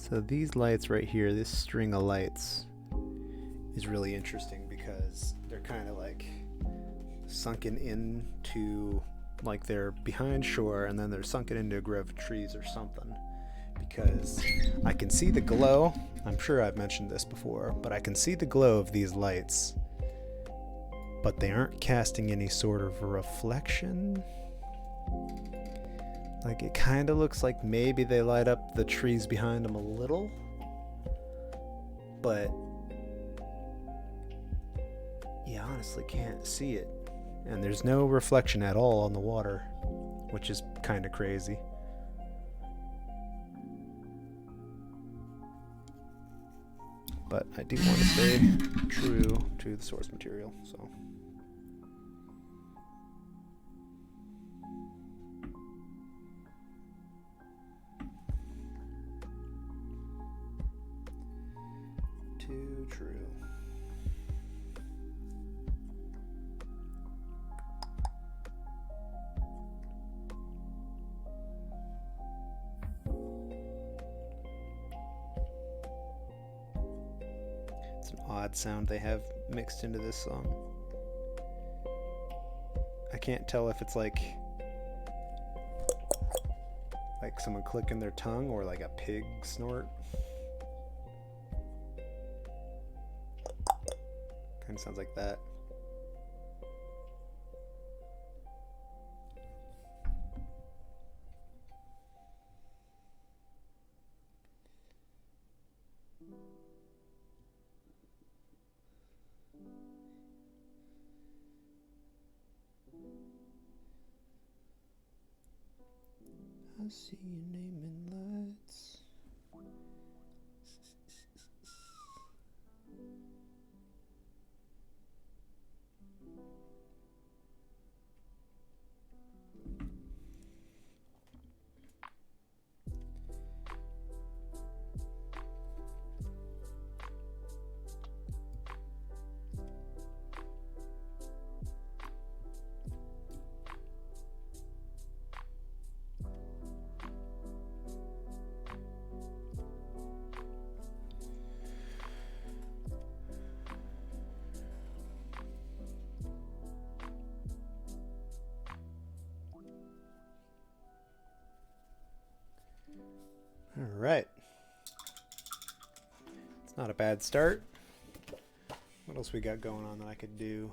So these lights right here, this string of lights is really interesting because they're kind of like sunken into, like they're behind shore and then they're sunken into a grove of trees or something, because I can see the glow. I'm sure I've mentioned this before, but I can see the glow of these lights, but they aren't casting any sort of reflection. Like, it kind of looks like maybe they light up the trees behind them a little, but you honestly can't see it. And there's no reflection at all on the water, which is kind of crazy. But I do want to stay true to the source material, so. Too true. It's an odd sound they have mixed into this song. I can't tell if it's like someone clicking their tongue or like a pig snort. Kind of sounds like that. I see your name in lights. All right. It's not a bad start. What else we got going on that I could do?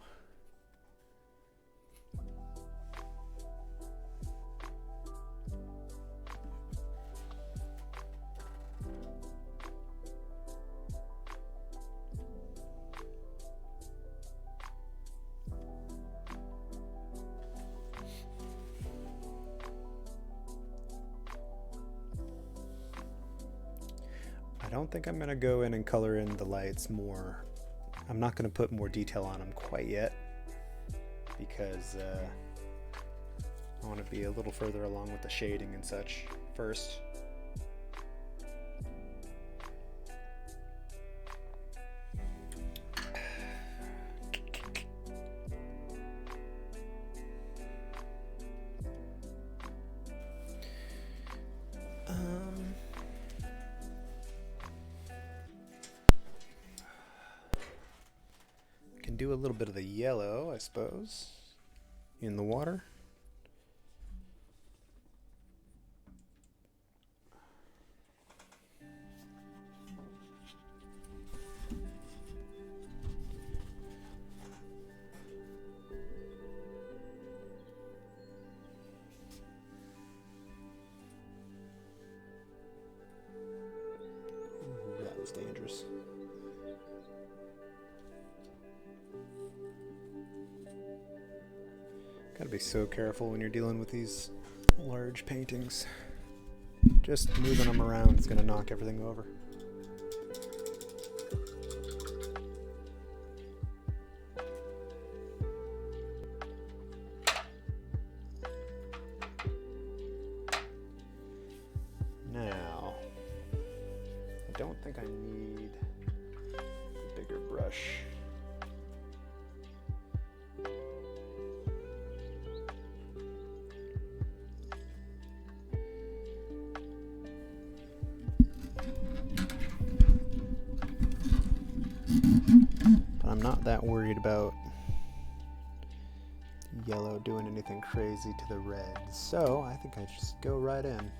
I don't think I'm going to go in and color in the lights more. I'm not going to put more detail on them quite yet because I want to be a little further along with the shading and such first. Do a little bit of the yellow, I suppose, in the water. Gotta be so careful when you're dealing with these large paintings. Just moving them around is gonna knock everything over. Now, I don't think I need a bigger brush. But I'm not that worried about yellow doing anything crazy to the red, so I think I just go right in.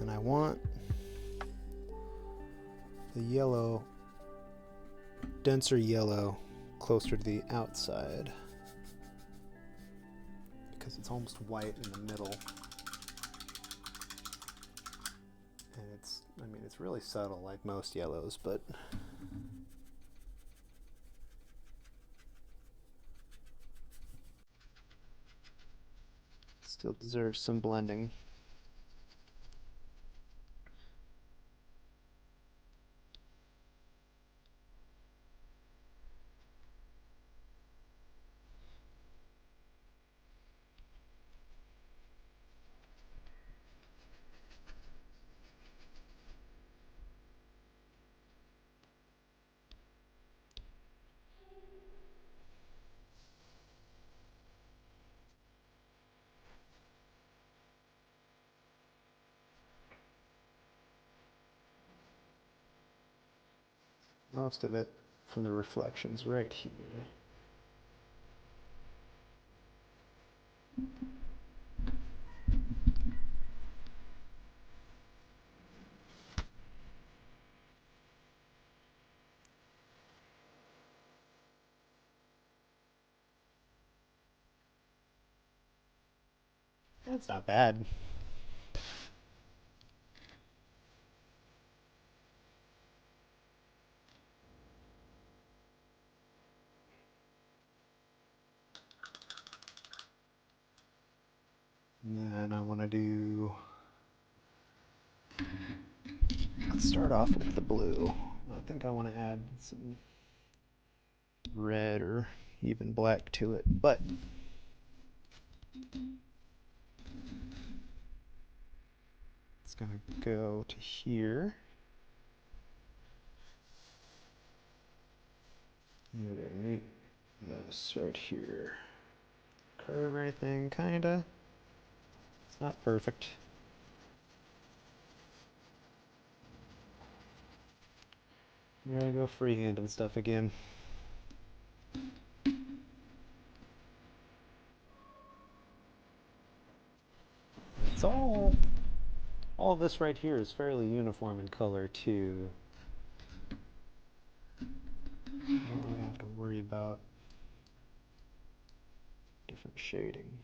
And I want the yellow, denser yellow, closer to the outside because it's almost white in the middle. And it's, I mean, it's really subtle like most yellows, but still deserves some blending. Most of it from the reflections right here. That's not bad. And then I want to do, let's start off with the blue. I think I want to add some red or even black to it, but it's going to go to here. Okay, this right here. Curve or anything, kinda. It's not perfect. I'm gonna go freehand and stuff again. It's all of this right here is fairly uniform in color too. I don't really have to worry about different shading.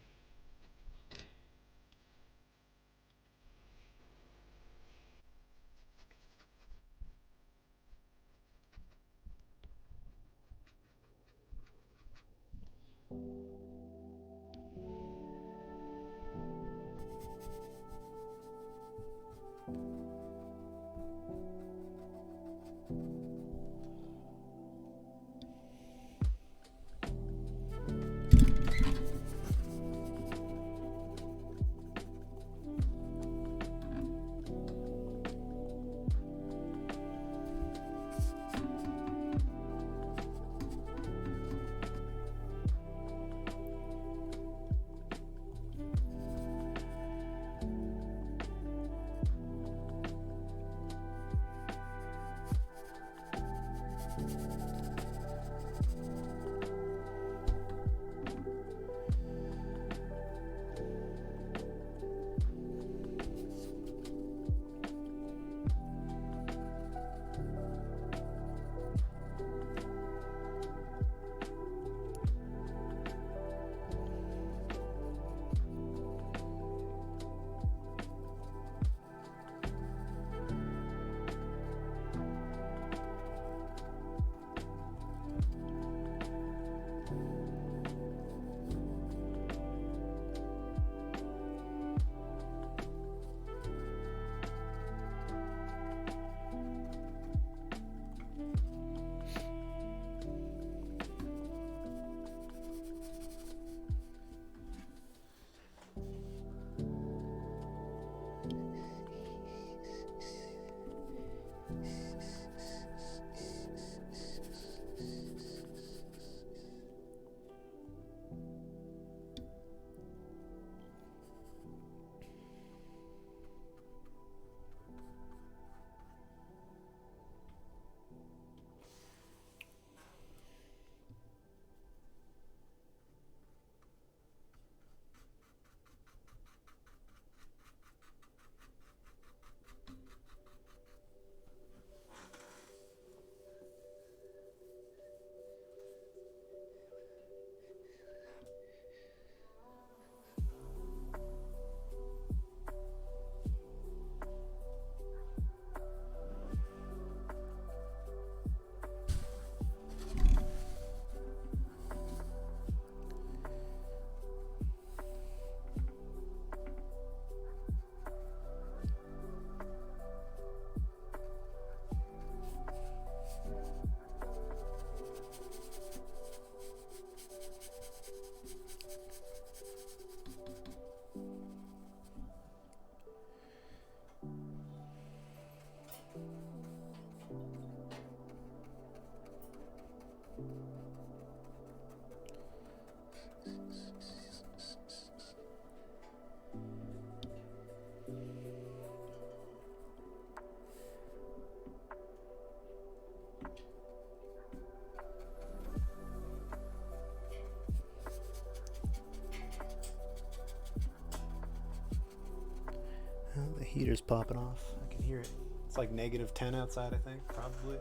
Oh, the heater's popping off. I can hear it. It's like -10 outside, I think, probably.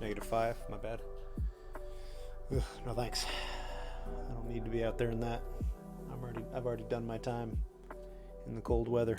-5, my bad. Ugh, no thanks. I don't need to be out there in that. I've already done my time in the cold weather.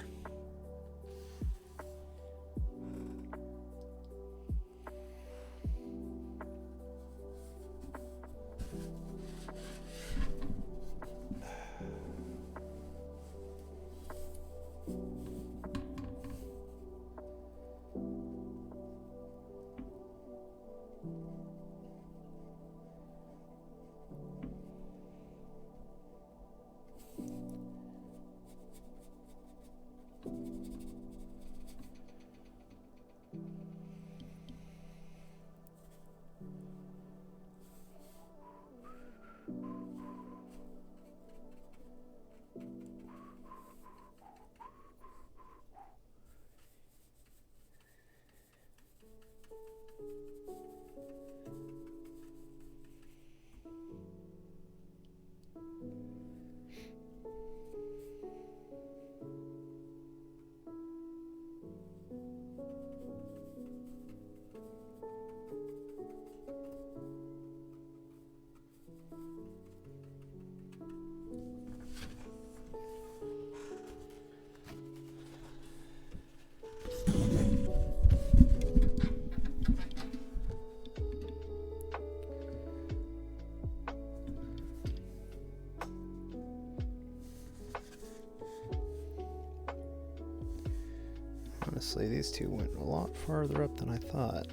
Honestly, these two went a lot farther up than I thought.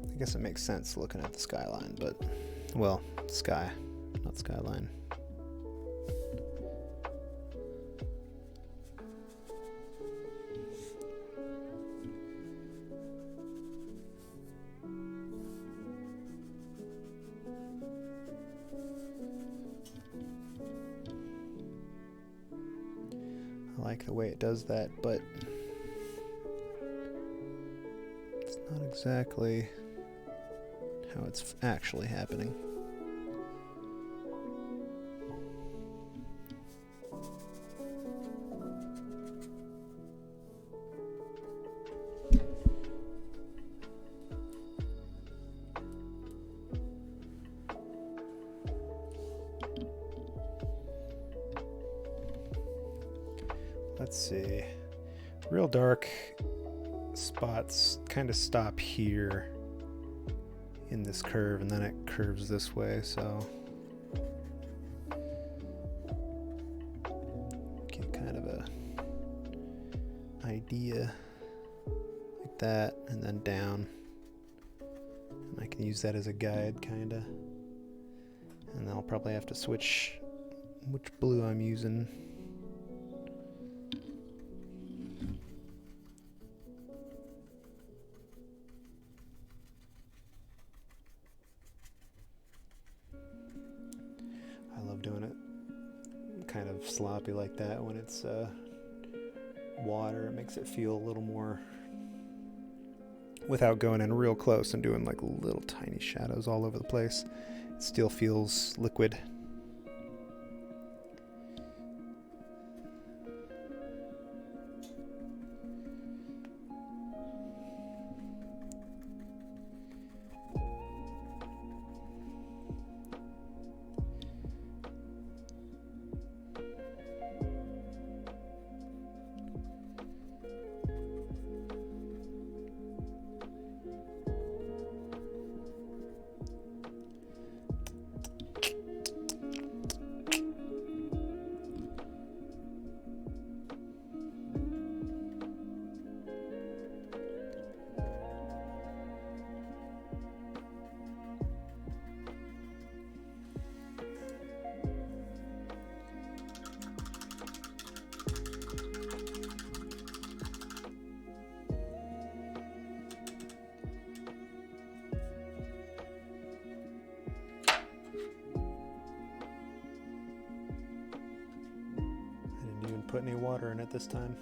I guess it makes sense looking at the skyline, but, well, sky, not skyline. I like the way it does that, but it's not exactly how it's actually happening. Let's see. Real dark spots kind of stop here in this curve, and then it curves this way, so get kind of a idea like that, and then down. And I can use that as a guide, kind of. And then I'll probably have to switch which blue I'm using. Doing it kind of sloppy like that when it's water. It makes it feel a little more, without going in real close and doing like little tiny shadows all over the place. It still feels liquid. Put any water in it this time.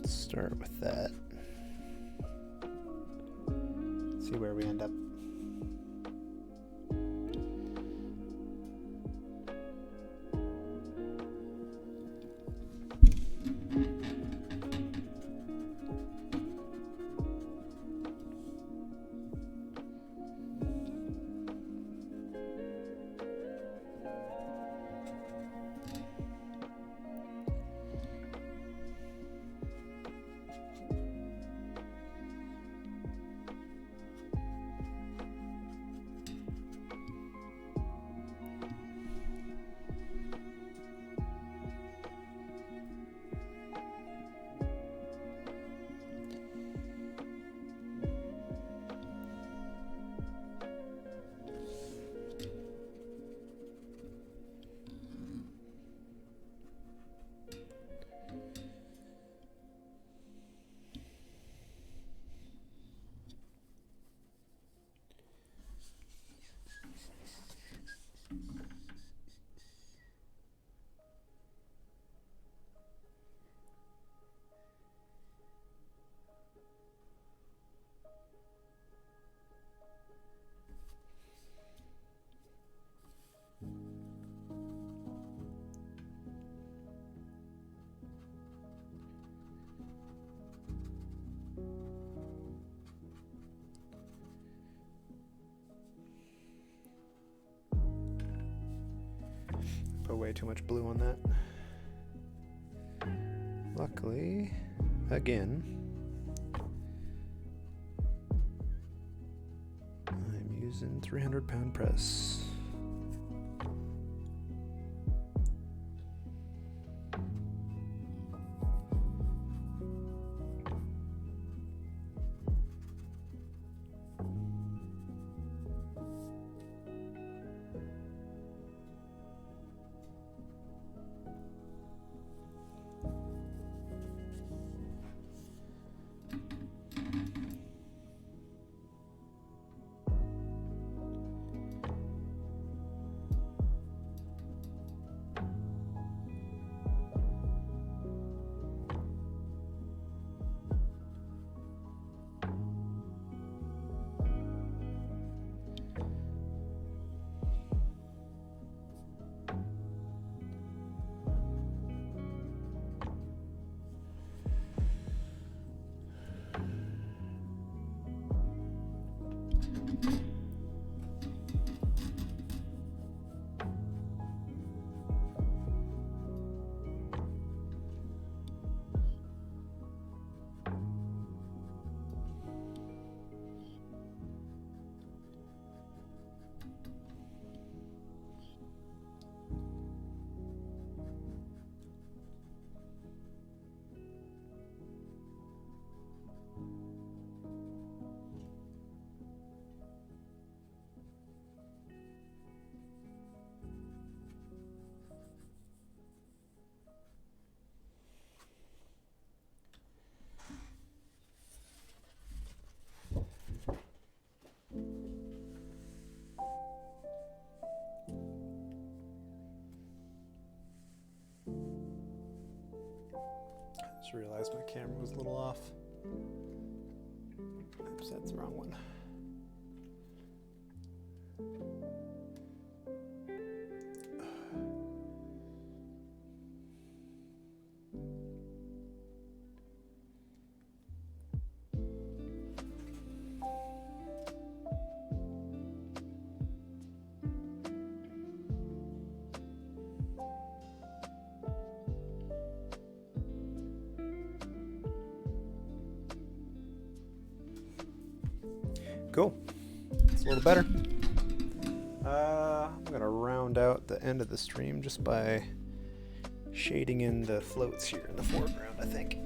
Let's start with that. See where we end up. Put way too much blue on that. Luckily, again, I'm using 300-pound press. Just realized my camera was a little off. Oops, that's the wrong one. Cool. It's a little better. I'm going to round out the end of the stream just by shading in the floats here in the foreground, I think.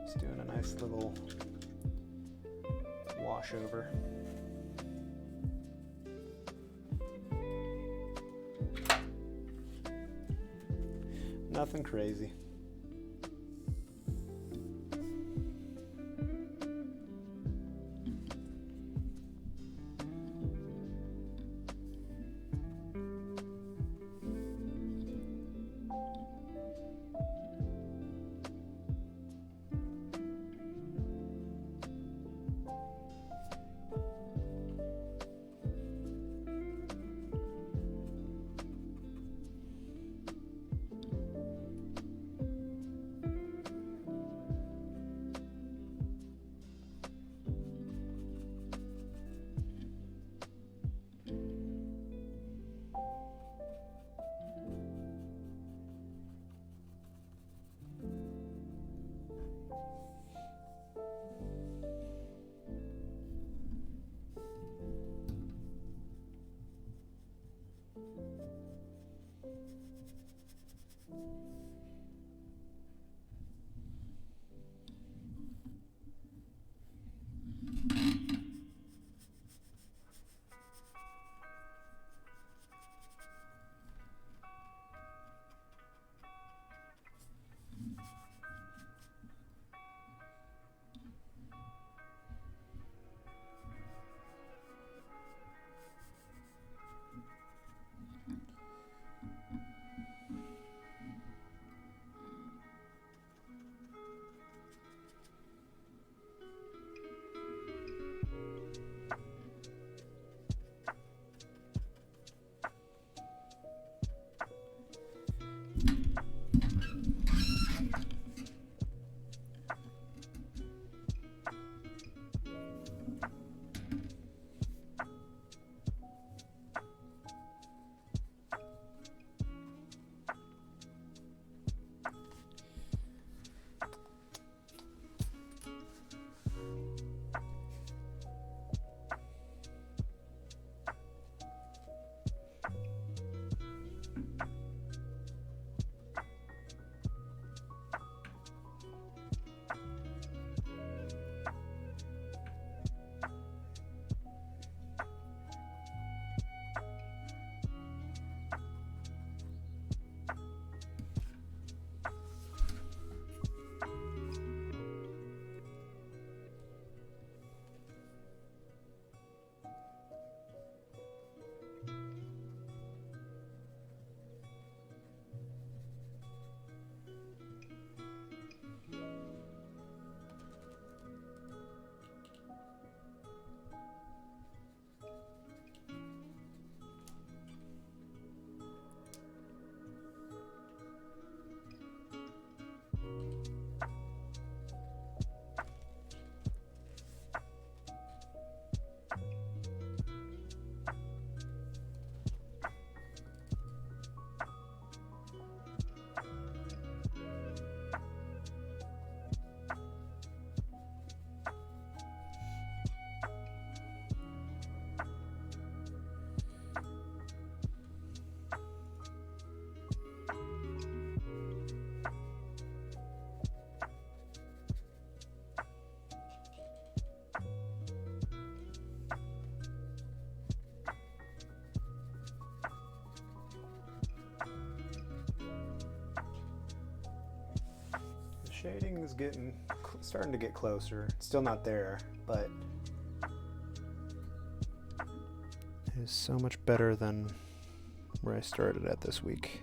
Just doing a nice little wash over. Nothing crazy. Shading is starting to get closer. It's still not there, but it is so much better than where I started at this week.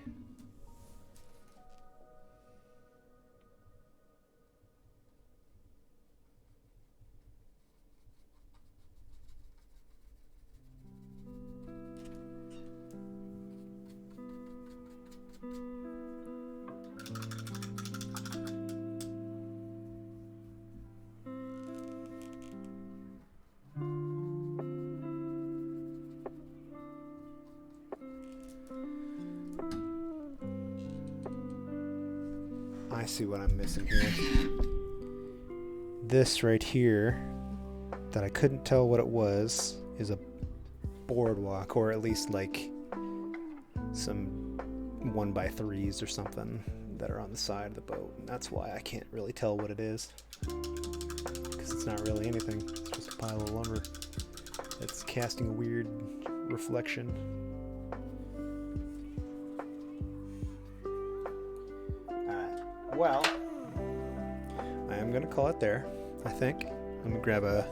I see what I'm missing here. This right here, that I couldn't tell what it was, is a boardwalk, or at least like some 1x3s or something that are on the side of the boat. And that's why I can't really tell what it is, because it's not really anything. It's just a pile of lumber. It's casting a weird reflection. Well, I am going to call it there, I think. Let me grab a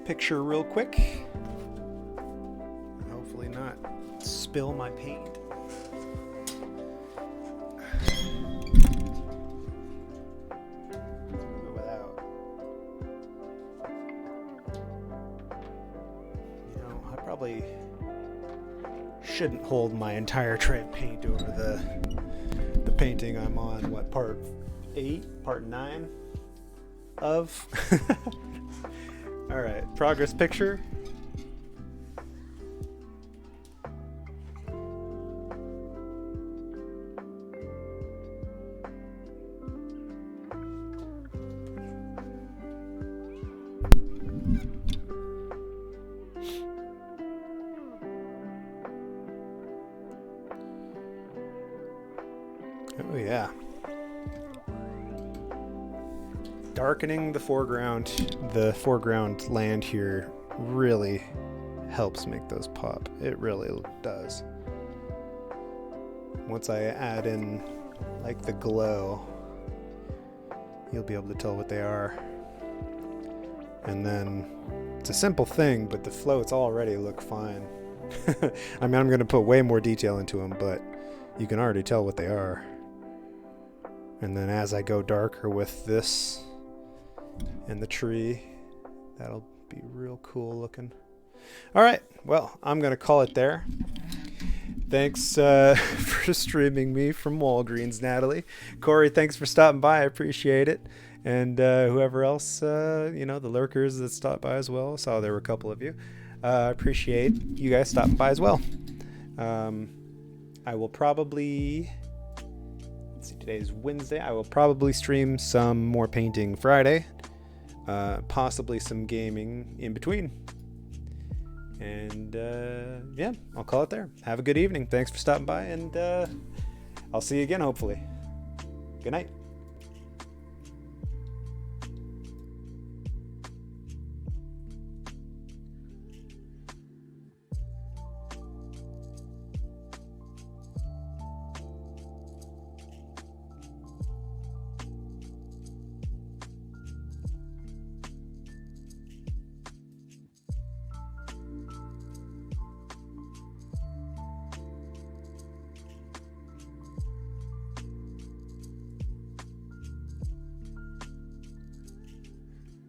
picture real quick. And hopefully not spill my paint. Without. You know, I probably shouldn't hold my entire tray of paint over the painting I'm on, what, part 8, part 9 of? Alright, progress picture. Oh yeah. Darkening the foreground land here really helps make those pop. It really does. Once I add in like the glow, you'll be able to tell what they are. And then it's a simple thing, but the floats already look fine. I mean, I'm going to put way more detail into them, but you can already tell what they are. And then as I go darker with this and the tree, that'll be real cool looking. All right, well, I'm going to call it there. Thanks for streaming me from Walgreens, Natalie. Corey, thanks for stopping by. I appreciate it. And whoever else, the lurkers that stopped by as well. Saw there were a couple of you. I appreciate you guys stopping by as well. I will probably... Today's Wednesday. I will probably stream some more painting Friday, possibly some gaming in between. And yeah, I'll call it there. Have a good evening. Thanks for stopping by, and I'll see you again hopefully. Good night.